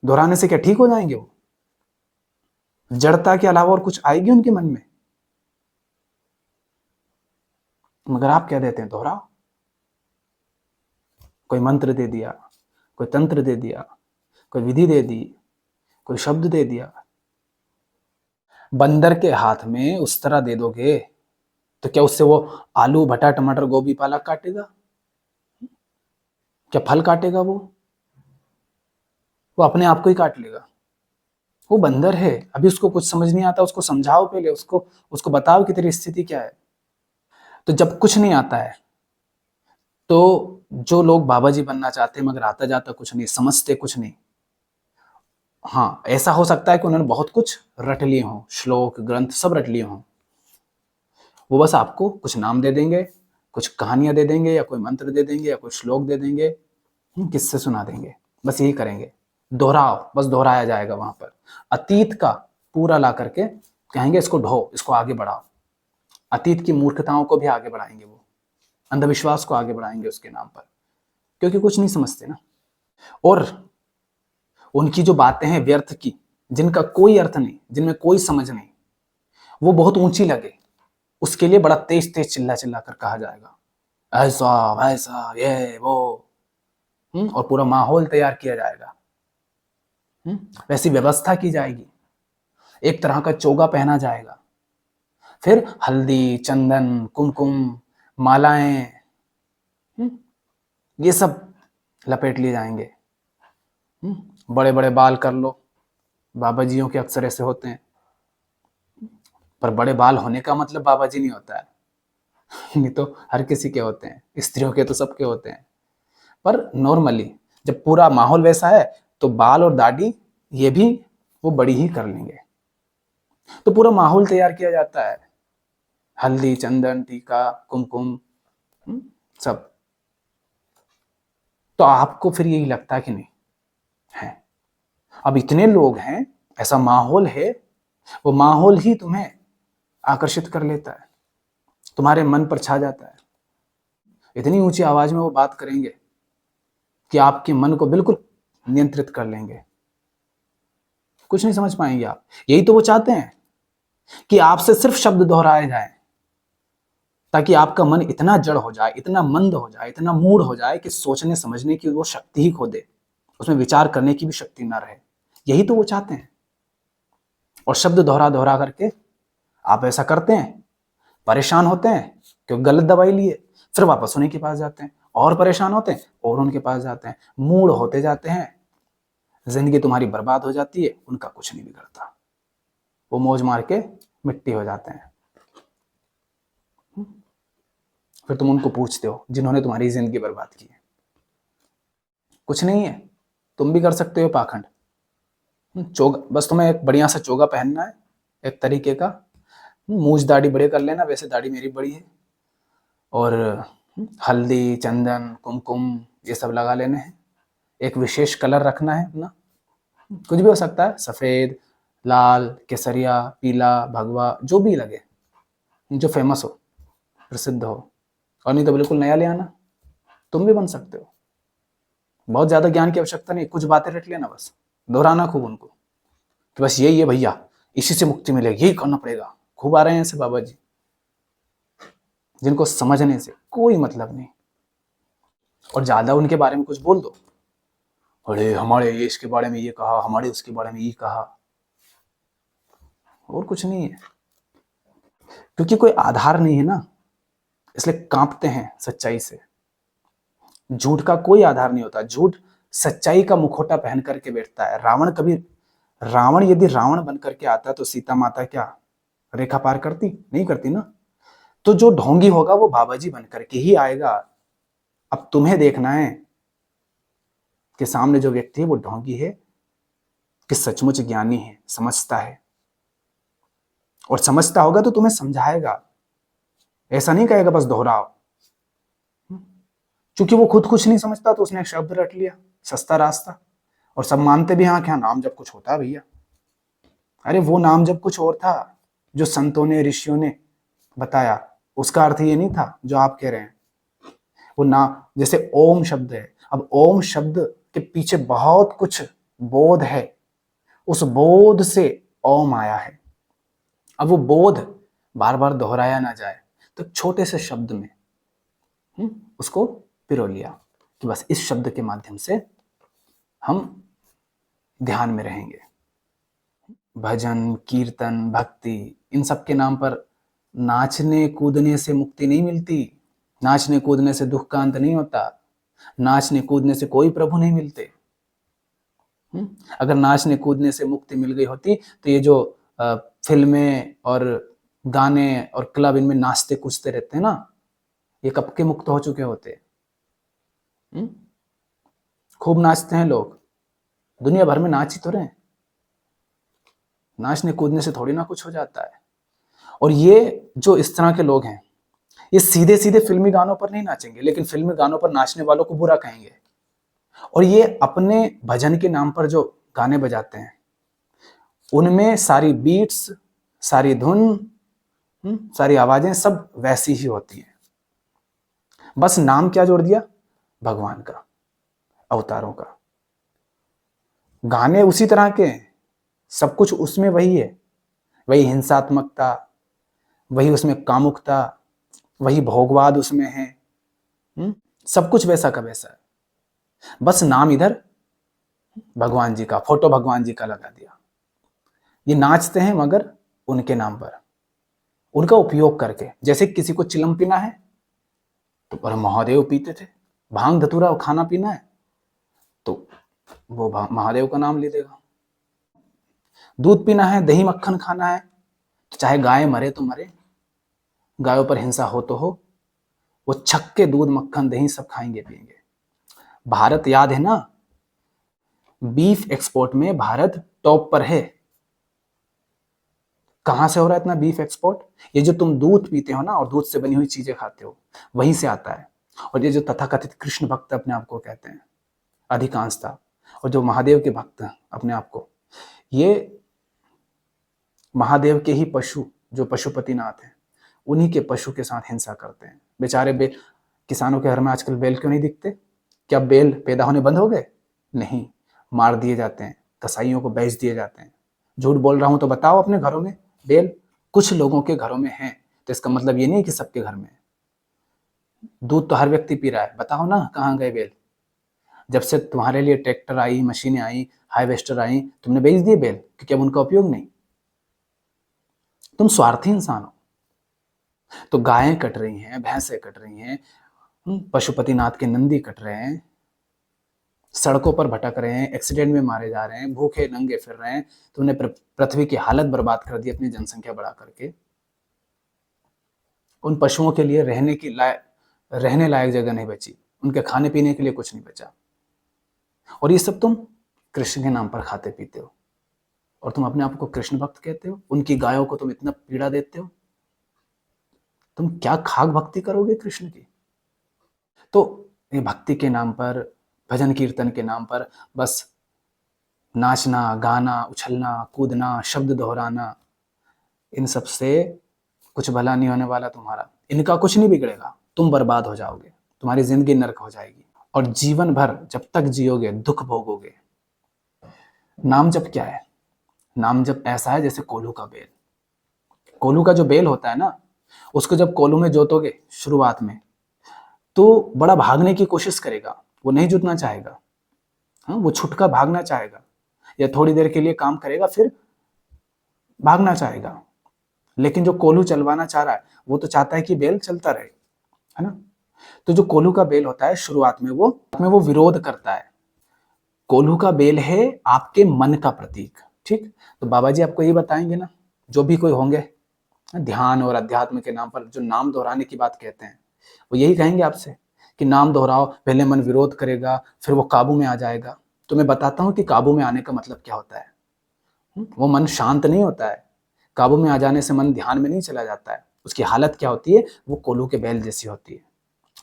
दोहराने से क्या ठीक हो जाएंगे वो? जड़ता के अलावा और कुछ आएगी उनके मन में? मगर आप क्या देते हैं? दोहराओ। कोई मंत्र दे दिया, कोई तंत्र दे दिया, कोई विधि दे दी, कोई शब्द दे दिया। बंदर के हाथ में उस तरह दे दोगे तो क्या उससे वो आलू, भटा, टमाटर, गोभी, पालक काटेगा? क्या फल काटेगा? वो अपने आप को ही काट लेगा। वो बंदर है, अभी उसको कुछ समझ नहीं आता, उसको समझाओ पहले, उसको बताओ कि तेरी स्थिति क्या है। तो जब कुछ नहीं आता है तो जो लोग बाबा जी बनना चाहते हैं मगर आता जाता कुछ नहीं, समझते कुछ नहीं, हाँ, ऐसा हो सकता है कि उन्होंने बहुत कुछ रट लिए हों, श्लोक, ग्रंथ सब रट लिए हों। वो बस आपको कुछ नाम दे देंगे, कुछ कहानियाँ दे देंगे या कोई मंत्र दे देंगे या कोई श्लोक दे देंगे, किस्से सुना देंगे। बस यही करेंगे। दोहराओ, बस दोहराया जाएगा वहाँ पर। अतीत का पूरा ला करके कहेंगे इसको ढो, इसको आगे बढ़ाओ। अतीत की मूर्खताओं को भी आगे बढ़ाएंगे वो, अंधविश्वास को आगे बढ़ाएंगे उसके नाम पर, क्योंकि कुछ नहीं समझते ना। और उनकी जो बातें हैं व्यर्थ की, जिनका कोई अर्थ नहीं, जिनमें कोई समझ नहीं, वो बहुत ऊंची लगे, उसके लिए बड़ा तेज तेज चिल्ला चिल्ला कर कहा जाएगा, ऐसा वैसा ये वो, और पूरा माहौल तैयार किया जाएगा। वैसी व्यवस्था की जाएगी, एक तरह का चोगा पहना जाएगा, फिर हल्दी, चंदन, कुमकुम, मालाएं, ये सब लपेट लिए जाएंगे। बड़े बड़े बाल कर लो, बाबा जियों के अक्सर ऐसे होते हैं। पर बड़े बाल होने का मतलब बाबा जी नहीं होता है। नहीं तो हर किसी के होते हैं, स्त्रियों के तो सबके होते हैं। पर नॉर्मली जब पूरा माहौल वैसा है तो बाल और दाढ़ी ये भी वो बड़ी ही कर लेंगे। तो पूरा माहौल तैयार किया जाता है, हल्दी, चंदन, टीका, कुमकुम, सब। तो आपको फिर यही लगता है कि नहीं है, अब इतने लोग हैं, ऐसा माहौल है, वो माहौल ही तुम्हें आकर्षित कर लेता है, तुम्हारे मन पर छा जाता है। इतनी ऊंची आवाज में वो बात करेंगे कि आपके मन को बिल्कुल नियंत्रित कर लेंगे, कुछ नहीं समझ पाएंगे आप। यही तो वो चाहते हैं कि आपसे सिर्फ शब्द दोहराए जाएं, ताकि आपका मन इतना जड़ हो जाए, इतना मंद हो जाए, इतना मूड हो जाए कि सोचने समझने की वो शक्ति ही खो दे, उसमें विचार करने की भी शक्ति ना रहे। यही तो वो चाहते हैं। और शब्द दोहरा दोहरा करके आप ऐसा करते हैं, परेशान होते हैं क्योंकि गलत दवाई लिए, फिर वापस उन्हीं के पास जाते हैं, और परेशान होते हैं और उनके पास जाते हैं, मूड होते जाते हैं, जिंदगी तुम्हारी बर्बाद हो जाती है, उनका कुछ नहीं बिगड़ता, वो मौज मार के मिट्टी हो जाते हैं। फिर तुम उनको पूछते हो जिन्होंने तुम्हारी जिंदगी बर्बाद की है, कुछ नहीं है, तुम भी कर सकते हो पाखंड। चोगा, बस तुम्हें एक बढ़िया सा चोगा पहनना है, एक तरीके का, मूछ दाढ़ी बड़े कर लेना, वैसे दाढ़ी मेरी बड़ी है, और हल्दी, चंदन, कुमकुम ये सब लगा लेने हैं, एक विशेष कलर रखना है अपना, कुछ भी हो सकता है, सफेद, लाल, केसरिया, पीला, भगवा, जो भी लगे, जो फेमस हो, प्रसिद्ध हो। और नहीं तो बिल्कुल नया ले आना, तुम भी बन सकते हो। बहुत ज्यादा ज्ञान की आवश्यकता नहीं, कुछ बातें रट लेना, बस दोहराना खूब उनको कि बस यही है भैया, इसी से मुक्ति मिलेगी, यही करना पड़ेगा। खूब आ रहे हैं ऐसे बाबा जी जिनको समझने से कोई मतलब नहीं, और ज्यादा उनके बारे में कुछ बोल दो, अरे हमारे ये इसके बारे में ये कहा, हमारे उसके बारे में ये कहा, और कुछ नहीं है, क्योंकि कोई आधार नहीं है ना, इसलिए कांपते हैं सच्चाई से। झूठ का कोई आधार नहीं होता, झूठ सच्चाई का मुखौटा पहन करके बैठता है। रावण यदि रावण बन करके आता तो सीता माता क्या रेखा पार करती? नहीं करती ना। तो जो ढोंगी होगा वो बाबा जी बन करके ही आएगा। अब तुम्हें देखना है कि सामने जो व्यक्ति है वो ढोंगी है कि सचमुच ज्ञानी है, समझता है, और समझता होगा तो तुम्हें समझाएगा, ऐसा नहीं कहेगा बस दोहराओ। क्योंकि वो खुद कुछ नहीं समझता तो उसने एक शब्द रट लिया, सस्ता रास्ता, और सब मानते भी हाँ क्या नाम जब कुछ होता है भैया। अरे वो नाम जब कुछ और था जो संतों ने, ऋषियों ने बताया, उसका अर्थ ये नहीं था जो आप कह रहे हैं। वो ना, जैसे ओम शब्द है, अब ओम शब्द के पीछे बहुत कुछ बोध है, उस बोध से ओम आया है। अब वो बोध बार बार दोहराया ना जाए तो छोटे से शब्द में उसको पिरो लिया कि बस इस शब्द के माध्यम से हम ध्यान में रहेंगे। भजन, कीर्तन, भक्ति, इन सब के नाम पर नाचने कूदने से मुक्ति नहीं मिलती, नाचने कूदने से दुख का अंत नहीं होता, नाचने कूदने से कोई प्रभु नहीं मिलते। अगर नाचने कूदने से मुक्ति मिल गई होती तो ये जो फिल्में और गाने और क्लब इनमें नाचते कूदते रहते हैं ना, ये कब के मुक्त हो चुके होते। खूब नाचते हैं लोग, दुनिया भर में नाच ही तो रहे हैं, नाचने कूदने से थोड़ी ना कुछ हो जाता है। और ये जो इस तरह के लोग हैं, ये सीधे सीधे फिल्मी गानों पर नहीं नाचेंगे, लेकिन फिल्मी गानों पर नाचने वालों को बुरा कहेंगे। और ये अपने भजन के नाम पर जो गाने बजाते हैं, उनमें सारी बीट्स, सारी धुन, सारी आवाजें सब वैसी ही होती हैं। बस नाम क्या जोड़ दिया? भगवान का, अवतारों का। गाने उसी तरह के हैं, सब कुछ उसमें वही है, वही हिंसात्मकता, वही उसमें कामुकता, वही भोगवाद उसमें है। सब कुछ वैसा का वैसा है। बस नाम इधर भगवान जी का, फोटो भगवान जी का लगा दिया। ये नाचते हैं मगर उनके नाम पर, उनका उपयोग करके। जैसे किसी को चिलम पीना है तो पर महादेव पीते थे, भांग धतूरा खाना पीना है तो वो महादेव का नाम ले देगा। दूध पीना है, दही मक्खन खाना है, तो चाहे गाय मरे तो मरे, गायों पर हिंसा हो तो हो, वो छक्के दूध मक्खन दही सब खाएंगे पिएंगे। भारत याद है ना, बीफ एक्सपोर्ट में भारत टॉप पर है। कहां से हो रहा है इतना बीफ एक्सपोर्ट? ये जो तुम दूध पीते हो ना और दूध से बनी हुई चीजें खाते हो, वहीं से आता है। और ये जो तथाकथित कृष्ण भक्त अपने आप को कहते हैं अधिकांशता, और जो महादेव के भक्त अपने आप को, ये महादेव के ही पशु, जो पशुपतिनाथ हैं, उन्हीं के पशु के साथ हिंसा करते हैं। बेचारे बेल, किसानों के घर में आजकल बेल क्यों नहीं दिखते? क्या बेल पैदा होने बंद हो गए? नहीं, मार दिए जाते हैं, कसाईयों को बेच दिए जाते हैं। झूठ बोल रहा हूं तो बताओ, अपने घरों में बेल कुछ लोगों के घरों में है, तो इसका मतलब ये नहीं कि सबके घर में है। दूध तो हर व्यक्ति पी रहा है, बताओ ना कहाँ गए बेल? जब से तुम्हारे लिए ट्रैक्टर आई, मशीनें आई, हार्वेस्टर आई, तुमने बेच दिए बेल क्योंकि अब उनका उपयोग नहीं। तुम स्वार्थी इंसान हो। तो गायें कट रही हैं, भैंसें कट रही हैं, पशुपतिनाथ के नंदी कट रहे हैं, सड़कों पर भटक रहे हैं, एक्सीडेंट में मारे जा रहे हैं, भूखे नंगे फिर रहे हैं। तुमने पृथ्वी की हालत बर्बाद कर दी अपनी जनसंख्या बढ़ा करके। उन पशुओं के लिए रहने लायक जगह नहीं बची, उनके खाने पीने के लिए कुछ नहीं बचा। और ये सब तुम कृष्ण के नाम पर खाते पीते हो, और तुम अपने आप को कृष्ण भक्त कहते हो। उनकी गायों को तुम इतना पीड़ा देते हो, तुम क्या खाक भक्ति करोगे कृष्ण की? तो ये भक्ति के नाम पर, भजन कीर्तन के नाम पर बस नाचना, गाना, उछलना, कूदना, शब्द दोहराना, इन सब से कुछ भला नहीं होने वाला तुम्हारा। इनका कुछ नहीं बिगड़ेगा, तुम बर्बाद हो जाओगे, तुम्हारी जिंदगी नरक हो जाएगी, और जीवन भर जब तक जियोगे दुख भोगोगे। नाम जप क्या है? नाम जप ऐसा है जैसे कोल्हू का बेल। कोल्हू का जो बेल होता है ना, उसको जब कोल्हू में जोतोगे शुरुआत में, तो बड़ा भागने की कोशिश करेगा, वो नहीं जुटना चाहेगा। हाँ, वो छुटका भागना चाहेगा, या थोड़ी देर के लिए काम करेगा फिर भागना चाहेगा। लेकिन जो कोल्हू चलवाना चाह रहा है, वो तो चाहता है कि बेल चलता रहे, है ना? तो जो कोल्हू का बेल होता है, शुरुआत में वो विरोध करता है। कोल्हू का बेल है आपके मन का प्रतीक, ठीक? तो बाबा जी आपको ये बताएंगे ना, जो भी कोई होंगे ध्यान और अध्यात्म के नाम पर जो नाम दोहराने की बात कहते हैं, वो यही कहेंगे आपसे कि नाम दोहराओ, पहले मन विरोध करेगा, फिर वो काबू में आ जाएगा। तो मैं बताता हूं कि काबू में आने का मतलब क्या होता है। वो मन शांत नहीं होता है, काबू में आ जाने से मन ध्यान में नहीं चला जाता है। उसकी हालत क्या होती है? वो कोल्हू के बैल जैसी होती है।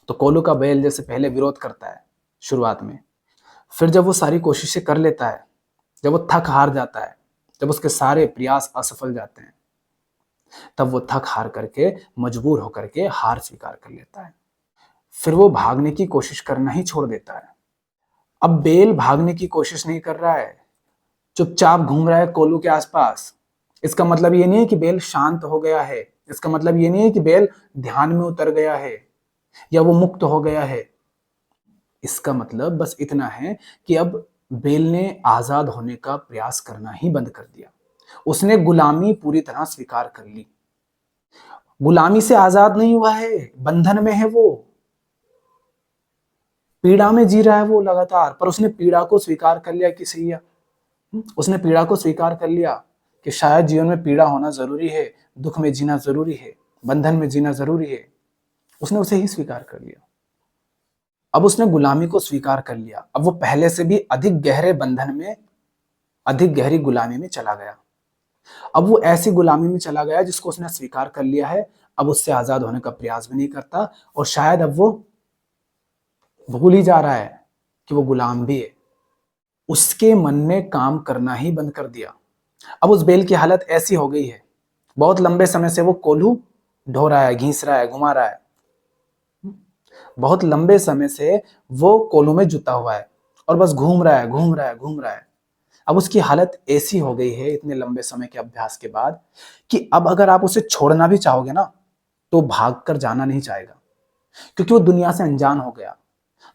तो कोल्हू का बैल जैसे पहले विरोध करता है शुरुआत में, फिर जब वो सारी कोशिशें कर लेता है, जब वो थक हार जाता है, जब उसके सारे प्रयास असफल जाते हैं, तब वो थक हार करके, मजबूर होकर के हार स्वीकार कर लेता है। फिर वो भागने की कोशिश करना ही छोड़ देता है। अब बेल भागने की कोशिश नहीं कर रहा है, चुपचाप घूम रहा है कोल्हू के आसपास। इसका मतलब ये नहीं है कि बेल शांत हो गया है, इसका मतलब ये नहीं है कि बेल ध्यान में उतर गया है या वो मुक्त हो गया है। इसका मतलब बस इतना है कि अब बेल ने आजाद होने का प्रयास करना ही बंद कर दिया। उसने गुलामी पूरी तरह स्वीकार कर ली। गुलामी से आजाद नहीं हुआ है, बंधन में है वो, पीड़ा में जी रहा है वो लगातार। पर उसने पीड़ा को स्वीकार कर लिया कि सही है, उसने पीड़ा को स्वीकार कर लिया कि शायद जीवन में पीड़ा होना जरूरी है, दुख में जीना जरूरी है, बंधन में जीना जरूरी है। उसने उसे ही स्वीकार कर लिया। अब उसने गुलामी को स्वीकार कर लिया, अब वो पहले से भी अधिक गहरे बंधन में, अधिक गहरी गुलामी में चला गया। अब वो ऐसी गुलामी में चला गया जिसको उसने स्वीकार कर लिया है, अब उससे आजाद होने का प्रयास भी नहीं करता, और शायद अब वो भूल ही जा रहा है कि वो गुलाम भी है। उसके मन ने काम करना ही बंद कर दिया। अब उस बैल की हालत ऐसी हो गई है, बहुत लंबे समय से वो कोल्हू ढो रहा है, घींच रहा है, घुमा रहा है, बहुत लंबे समय से वो कोल्हू में जुता हुआ है और बस घूम रहा है, घूम रहा है, घूम रहा है। अब उसकी हालत ऐसी हो गई है इतने लंबे समय के अभ्यास के बाद कि अब अगर आप उसे छोड़ना भी चाहोगे ना, तो भाग कर जाना नहीं चाहेगा, क्योंकि वो दुनिया से अनजान हो गया।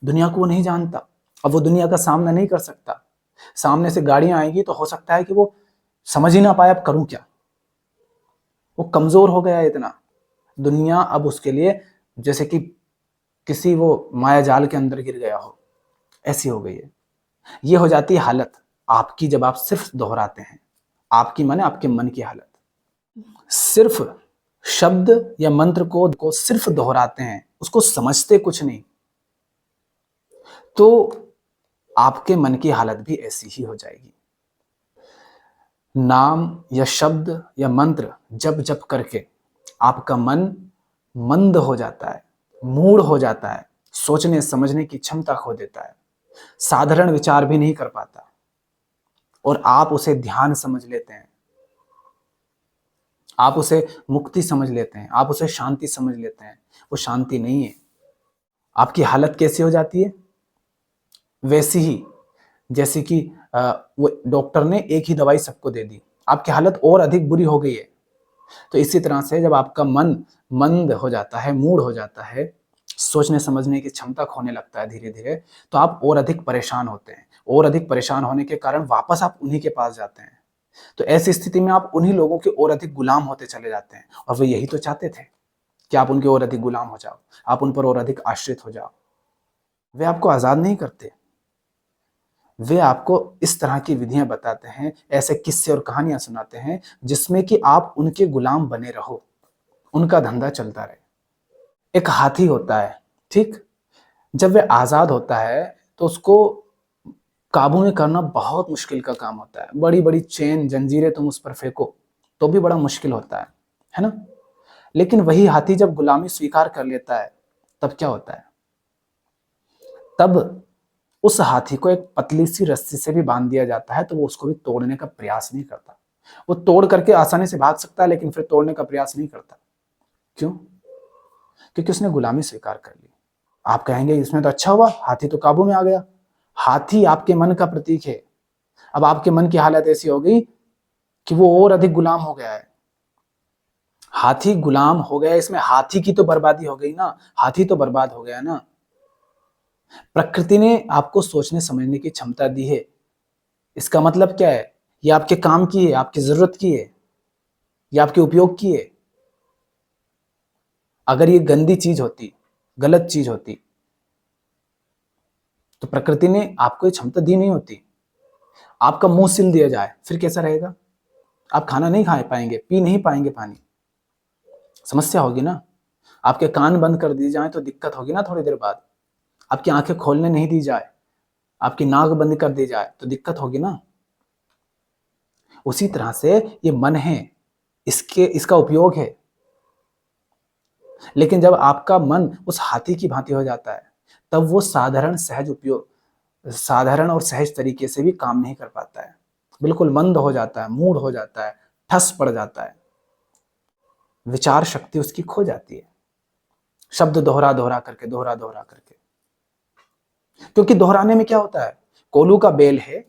दुनिया को वो नहीं जानता, अब वो दुनिया का सामना नहीं कर सकता। सामने से गाड़ियां आएंगी तो हो सकता है कि वो समझ ही ना पाए अब करूं क्या। वो कमजोर हो गया है इतना। दुनिया अब उसके लिए जैसे कि किसी वो माया जाल के अंदर गिर गया हो, ऐसी हो गई है। ये हो जाती है हालत आपकी जब आप सिर्फ दोहराते हैं। आपकी माने आपके मन की हालत। सिर्फ शब्द या मंत्र को सिर्फ दोहराते हैं, उसको समझते कुछ नहीं, तो आपके मन की हालत भी ऐसी ही हो जाएगी। नाम या शब्द या मंत्र जप जप करके आपका मन मंद हो जाता है, मूढ़ हो जाता है, सोचने समझने की क्षमता खो देता है, साधारण विचार भी नहीं कर पाता, और आप उसे ध्यान समझ लेते हैं, आप उसे मुक्ति समझ लेते हैं, आप उसे शांति समझ लेते हैं। वो शांति नहीं है। आपकी हालत कैसी हो जाती है? वैसी ही जैसे कि वो डॉक्टर ने एक ही दवाई सबको दे दी, आपकी हालत और अधिक बुरी हो गई है। तो इसी तरह से जब आपका मन मंद हो जाता है, मूड हो जाता है, सोचने समझने की क्षमता खोने लगता है धीरे धीरे, तो आप और अधिक परेशान होते हैं, और अधिक परेशान होने के कारण वापस आप उन्हीं के पास जाते हैं। तो ऐसी स्थिति में आप उन्हीं लोगों के और अधिक गुलाम होते चले जाते हैं, और वे यही तो चाहते थे कि आप उनके और अधिक गुलाम हो जाओ, आप उन पर और अधिक आश्रित हो जाओ। वे आपको आजाद नहीं करते, वे आपको इस तरह की विधियां बताते हैं, ऐसे किस्से और कहानियां सुनाते हैं जिसमें कि आप उनके गुलाम बने रहो, उनका धंधा चलता रहे। एक हाथी होता है, ठीक, जब वह आजाद होता है तो उसको काबू में करना बहुत मुश्किल का काम होता है। बड़ी बड़ी चेन जंजीरें तुम उस पर फेंको तो भी बड़ा मुश्किल होता है ना। लेकिन वही हाथी जब गुलामी स्वीकार कर लेता है, तब क्या होता है? तब उस हाथी को एक पतली सी रस्सी से भी बांध दिया जाता है, तो वो उसको भी तोड़ने का प्रयास नहीं करता। वो तोड़ करके आसानी से भाग सकता है, लेकिन फिर तोड़ने का प्रयास नहीं करता। क्यों? क्योंकि उसने गुलामी स्वीकार कर ली। आप कहेंगे इसमें तो अच्छा हुआ, हाथी तो काबू में आ गया। हाथी आपके मन का प्रतीक है। अब आपके मन की हालत ऐसी हो गई कि वो और अधिक गुलाम हो गया है। हाथी गुलाम हो गया, इसमें हाथी की तो बर्बादी हो गई ना, हाथी तो बर्बाद हो गया ना। प्रकृति ने आपको सोचने समझने की क्षमता दी है, इसका मतलब क्या है? ये आपके काम की है, आपकी जरूरत की है, ये आपके उपयोग की है। अगर ये गंदी चीज होती, गलत चीज होती, तो प्रकृति ने आपको ये क्षमता दी नहीं होती। आपका मुंह सिल दिया जाए फिर कैसा रहेगा? आप खाना नहीं खा पाएंगे, पी नहीं पाएंगे पानी, समस्या होगी ना। आपके कान बंद कर दिए जाए तो दिक्कत होगी ना थोड़ी देर बाद। आपकी आंखें खोलने नहीं दी जाए, आपकी नाक बंद कर दी जाए तो दिक्कत होगी ना। उसी तरह से ये मन है, इसका उपयोग है। लेकिन जब आपका मन उस हाथी की भांति हो जाता है, तब वो साधारण और सहज तरीके से भी काम नहीं कर पाता है। बिल्कुल मंद हो जाता है, मूड हो जाता है, ठस पड़ जाता है, विचार शक्ति उसकी खो जाती है। शब्द दोहरा दोहरा करके, दोहरा दोहरा करके। क्योंकि दोहराने में क्या होता है? कोलू का बेल है,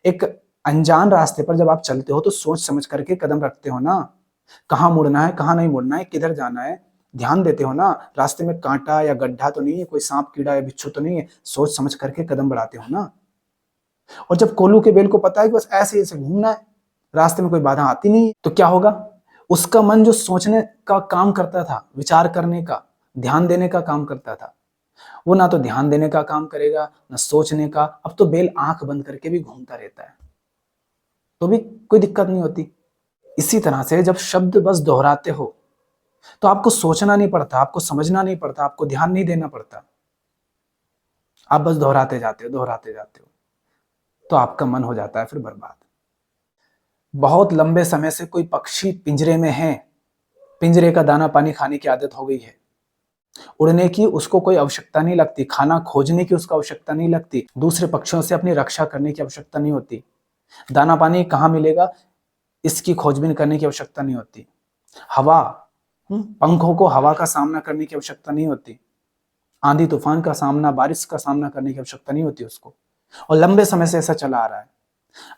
एक अनजान रास्ते पर जब आप चलते हो तो सोच समझ करके कदम रखते हो ना, कहाँ मुड़ना है, कहाँ नहीं मुड़ना है, किधर जाना है, ध्यान देते हो ना। रास्ते में कांटा या गड्ढा तो नहीं है, कोई सांप कीड़ा या बिच्छू तो नहीं है, सोच समझ करके कदम बढ़ाते हो ना। और जब कोल्हू के बेल को पता है कि बस ऐसे ऐसे घूमना है, रास्ते में कोई बाधा आती नहीं है, तो क्या होगा? उसका मन जो सोचने का काम करता था, विचार करने का, ध्यान देने का काम करता था, वो ना तो ध्यान देने का काम करेगा, ना सोचने का। अब तो बेल आंख बंद करके भी घूमता रहता है, तो भी कोई दिक्कत नहीं होती। इसी तरह से जब शब्द बस दोहराते हो तो आपको सोचना नहीं पड़ता, आपको समझना नहीं पड़ता, आपको ध्यान नहीं देना पड़ता। आप बस दोहराते जाते हो, दोहराते जाते हो, तो आपका मन हो जाता है फिर बर्बाद। बहुत लंबे समय से कोई पक्षी पिंजरे में है, पिंजरे का दाना पानी खाने की आदत हो गई है, उड़ने की उसको कोई आवश्यकता नहीं लगती, खाना खोजने की उसको आवश्यकता नहीं लगती, दूसरे पक्षियों से अपनी रक्षा करने की आवश्यकता नहीं होती, दाना पानी कहाँ मिलेगा इसकी खोजबीन करने की आवश्यकता नहीं होती, हवा, पंखों को हवा का सामना करने की आवश्यकता नहीं होती, आंधी तूफान का सामना, बारिश का सामना करने की आवश्यकता नहीं होती उसको। और लंबे समय से ऐसा चला आ रहा है।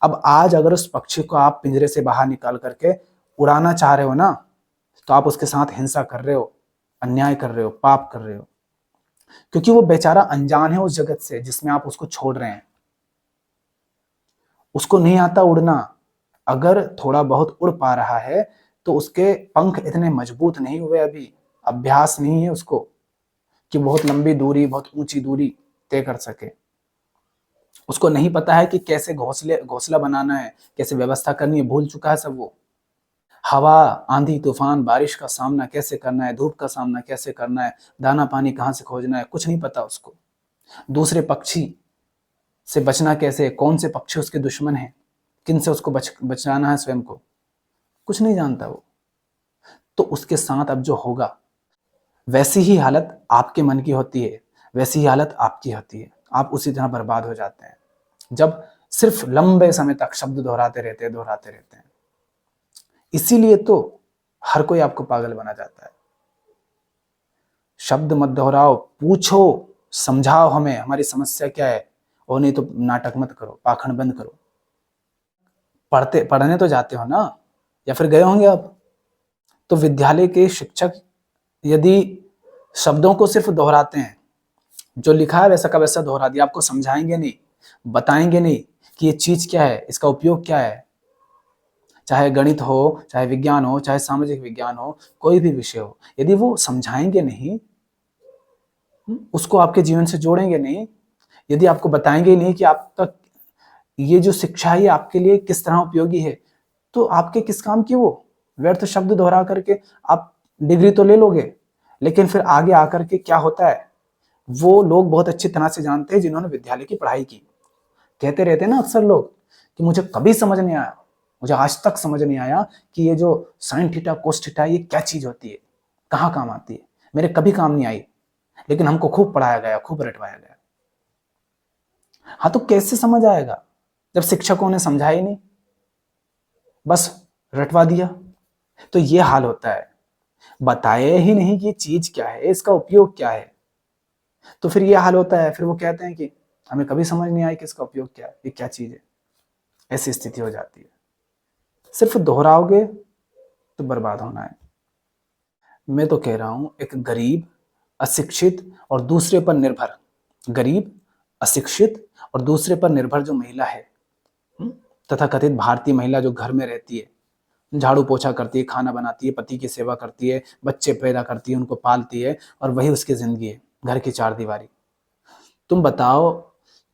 अब आज अगर उस पक्षी को आप पिंजरे से बाहर निकाल करके उड़ाना चाह रहे हो ना, तो आप उसके साथ हिंसा कर रहे हो, अन्याय कर रहे हो, पाप कर रहे हो, क्योंकि वो बेचारा अनजान है उस जगत से जिसमें आप उसको छोड़ रहे हैं। उसको नहीं आता उड़ना। अगर थोड़ा बहुत उड़ पा रहा है तो उसके पंख इतने मजबूत नहीं हुए, अभी अभ्यास नहीं है उसको कि बहुत लंबी दूरी, बहुत ऊंची दूरी तय कर सके। उसको नहीं पता है कि कैसे घोंसला बनाना है, कैसे व्यवस्था करनी है, भूल चुका है सब वो। हवा, आंधी तूफान, बारिश का सामना कैसे करना है, धूप का सामना कैसे करना है, दाना पानी कहाँ से खोजना है, कुछ नहीं पता उसको। दूसरे पक्षी से बचना कैसे, कौन से पक्षी उसके दुश्मन हैं, किन से उसको बचाना है स्वयं को, कुछ नहीं जानता वो। तो उसके साथ अब जो होगा, वैसी ही हालत आपके मन की होती है, वैसी ही हालत आपकी होती है। आप उसी तरह बर्बाद हो जाते हैं जब सिर्फ लंबे समय तक शब्द दोहराते रहते हैं। इसीलिए तो हर कोई आपको पागल बना जाता है। शब्द मत दोहराओ, पूछो, समझाओ हमें हमारी समस्या क्या है, और नहीं तो नाटक मत करो, पाखंड बंद करो। पढ़ने तो जाते हो ना, या फिर गए होंगे आप। तो विद्यालय के शिक्षक यदि शब्दों को सिर्फ दोहराते हैं, जो लिखा है वैसा का वैसा दोहरा दिया, आपको समझाएंगे नहीं, बताएंगे नहीं कि ये चीज क्या है, इसका उपयोग क्या है, चाहे गणित हो, चाहे विज्ञान हो, चाहे सामाजिक विज्ञान हो, कोई भी विषय हो, यदि वो समझाएंगे नहीं, उसको आपके जीवन से जोड़ेंगे नहीं, यदि आपको बताएंगे नहीं कि आपका ये जो शिक्षा है आपके लिए किस तरह उपयोगी है, तो आपके किस काम की वो। व्यर्थ शब्द दोहरा करके आप डिग्री तो ले लोगे, लेकिन फिर आगे आकर के क्या होता है वो लोग बहुत अच्छी तरह से जानते हैं जिन्होंने विद्यालय की पढ़ाई की। कहते रहते हैं ना अक्सर लोग कि मुझे कभी समझ नहीं आया, मुझे आज तक समझ नहीं आया कि ये जो साइन थीटा कोस थीटा ये क्या चीज होती है, कहाँ काम आती है, मेरे कभी काम नहीं आई, लेकिन हमको खूब पढ़ाया गया, खूब रटवाया गया। हाँ, तो कैसे समझ आएगा जब शिक्षकों ने समझा ही नहीं, बस रटवा दिया। तो ये हाल होता है, बताए ही नहीं कि चीज क्या है, इसका उपयोग क्या है, तो फिर ये हाल होता है। फिर वो कहते हैं कि हमें कभी समझ नहीं आया कि इसका उपयोग क्या है, ये क्या चीज है। ऐसी स्थिति हो जाती है। सिर्फ दोहराओगे तो बर्बाद होना है। मैं तो कह रहा हूं, एक गरीब, अशिक्षित और दूसरे पर निर्भर, गरीब, अशिक्षित और दूसरे पर निर्भर जो महिला है, तथा कथित भारतीय महिला जो घर में रहती है, झाड़ू पोछा करती है, खाना बनाती है, पति की सेवा करती है, बच्चे पैदा करती है, उनको पालती है, और वही उसकी जिंदगी है, घर की चार दीवारी। तुम बताओ,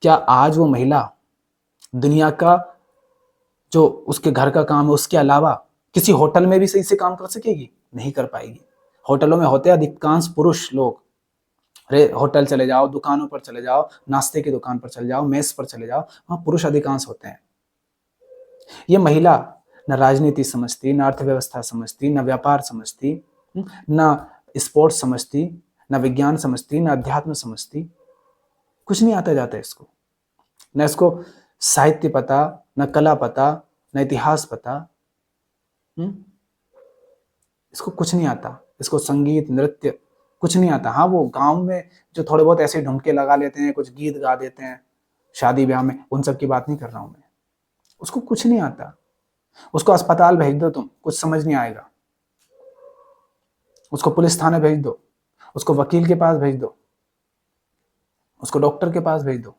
क्या आज वो महिला दुनिया का जो उसके घर का काम है उसके अलावा किसी होटल में भी सही से काम कर सकेगी? नहीं कर पाएगी। होटलों में होते हैं अधिकांश पुरुष लोग। अरे होटल चले जाओ, दुकानों पर चले जाओ, नाश्ते की दुकान पर चले जाओ, मेस पर चले जाओ, वहां पुरुष अधिकांश होते हैं। ये महिला न राजनीति समझती, न अर्थव्यवस्था समझती, न व्यापार समझती, न स्पोर्ट्स समझती, न विज्ञान समझती, न अध्यात्म समझती, कुछ नहीं आता जाता इसको। न इसको साहित्य पता, न कला पता, न इतिहास पता, इसको कुछ नहीं आता, इसको संगीत नृत्य कुछ नहीं आता। हाँ, वो गांव में जो थोड़े बहुत ऐसे ढुमके लगा लेते हैं, कुछ गीत गा देते हैं शादी ब्याह में, उन सब की बात नहीं कर रहा हूं मैं। उसको कुछ नहीं आता। उसको अस्पताल भेज दो तुम, कुछ समझ नहीं आएगा। उसको पुलिस थाने भेज दो, उसको वकील के पास भेज दो, उसको डॉक्टर के पास भेज दो,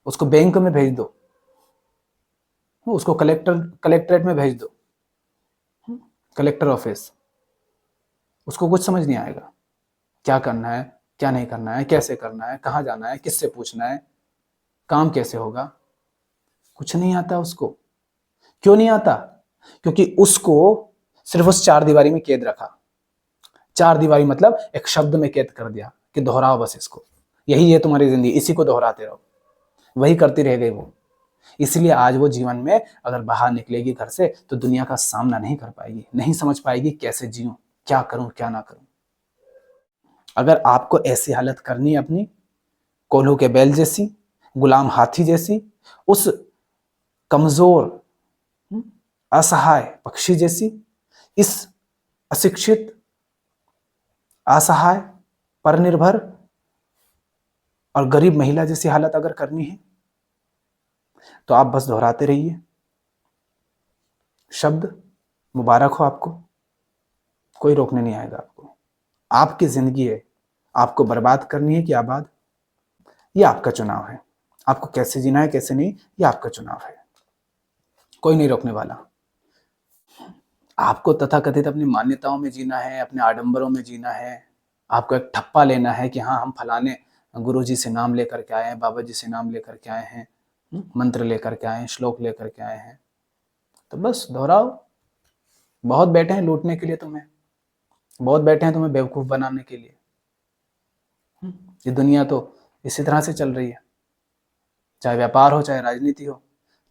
उसको बैंक में भेज दो, उसको कलेक्टरेट में भेज दो, कलेक्टर ऑफिस, उसको कुछ समझ नहीं आएगा। क्या करना है, क्या नहीं करना है, कैसे करना है, कहाँ जाना है, किससे पूछना है, काम कैसे होगा, कुछ नहीं आता उसको। क्यों नहीं आता? क्योंकि उसको सिर्फ उस चार दीवारी में कैद रखा। चार दीवारी मतलब एक शब्द में कैद कर दिया कि दोहराओ बस इसको, यही है तुम्हारी जिंदगी, इसी को दोहराते रहो, वही करती रह गई वो। इसलिए आज वो जीवन में अगर बाहर निकलेगी घर से तो दुनिया का सामना नहीं कर पाएगी, नहीं समझ पाएगी कैसे जीऊं, क्या करूं क्या ना करूं। अगर आपको ऐसी हालत करनी है अपनी, कोल्हू के बैल जैसी, गुलाम हाथी जैसी, उस कमजोर असहाय पक्षी जैसी, इस अशिक्षित असहाय परनिर्भर और गरीब महिला जैसी हालत अगर करनी है तो आप बस दोहराते रहिए शब्द मुबारक हो आपको, कोई रोकने नहीं आएगा आपको। आपकी जिंदगी है, आपको बर्बाद करनी है कि आबाद, ये आपका चुनाव है। आपको कैसे जीना है कैसे नहीं, ये आपका चुनाव है, कोई नहीं रोकने वाला। आपको तथाकथित अपनी मान्यताओं में जीना है, अपने आडंबरों में जीना है, आपको एक ठप्पा लेना है कि हाँ हम फलाने गुरु जी से नाम लेकर के आए हैं, बाबा जी से नाम लेकर के आए हैं, मंत्र लेकर के आए हैं, श्लोक लेकर के आए हैं, तो बस दोहराओ। बहुत बैठे हैं लूटने के लिए तुम्हें, बहुत बैठे हैं तुम्हें बेवकूफ बनाने के लिए। ये दुनिया तो इसी तरह से चल रही है, चाहे व्यापार हो, चाहे राजनीति हो,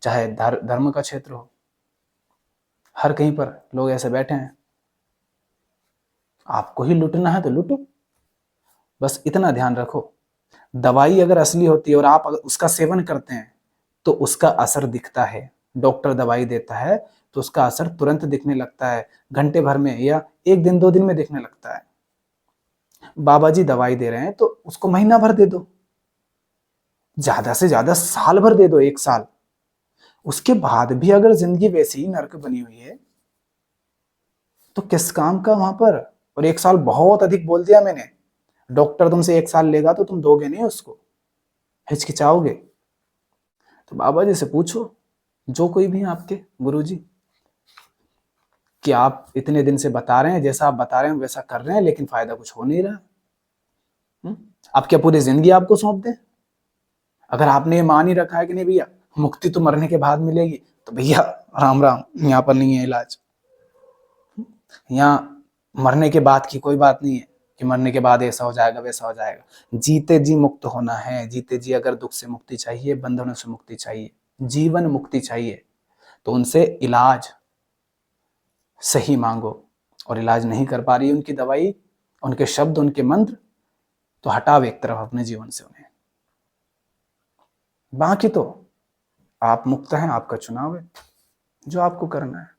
चाहे धर्म का क्षेत्र हो, हर कहीं पर लोग ऐसे बैठे हैं। आपको ही लूटना है तो लूटो, बस इतना ध्यान रखो। दवाई अगर असली होती है और आप अगर उसका सेवन करते हैं तो उसका असर दिखता है। डॉक्टर दवाई देता है तो उसका असर तुरंत दिखने लगता है, घंटे भर में या एक दिन 2 दिन में दिखने लगता है। बाबा जी दवाई दे रहे हैं तो उसको महीना भर दे दो, ज्यादा से ज्यादा साल भर दे दो, 1 साल। उसके बाद भी अगर जिंदगी वैसी ही नर्क बनी हुई है तो किस काम का वहां पर। और 1 साल बहुत अधिक बोल दिया मैंने, डॉक्टर तुमसे 1 साल लेगा तो तुम दोगे नहीं उसको, हिचकिचाओगे। तो बाबा जी से पूछो, जो कोई भी हैं आपके गुरु जी, कि आप इतने दिन से बता रहे हैं, जैसा आप बता रहे हैं वैसा कर रहे हैं, लेकिन फायदा कुछ हो नहीं रहा। आप क्या पूरी जिंदगी आपको सौंप दें? अगर आपने ये मान ही रखा है कि नहीं भैया मुक्ति तो मरने के बाद मिलेगी, तो भैया राम राम, यहाँ पर नहीं है इलाज। यहाँ मरने के बाद की कोई बात नहीं है कि मरने के बाद ऐसा हो जाएगा वैसा हो जाएगा। जीते जी मुक्त होना है। जीते जी अगर दुख से मुक्ति चाहिए, बंधनों से मुक्ति चाहिए, जीवन मुक्ति चाहिए, तो उनसे इलाज सही मांगो। और इलाज नहीं कर पा रही उनकी दवाई, उनके शब्द, उनके मंत्र, तो हटाओ एक तरफ अपने जीवन से उन्हें। बाकी तो आप मुक्त हैं, आपका चुनाव है, जो आपको करना है।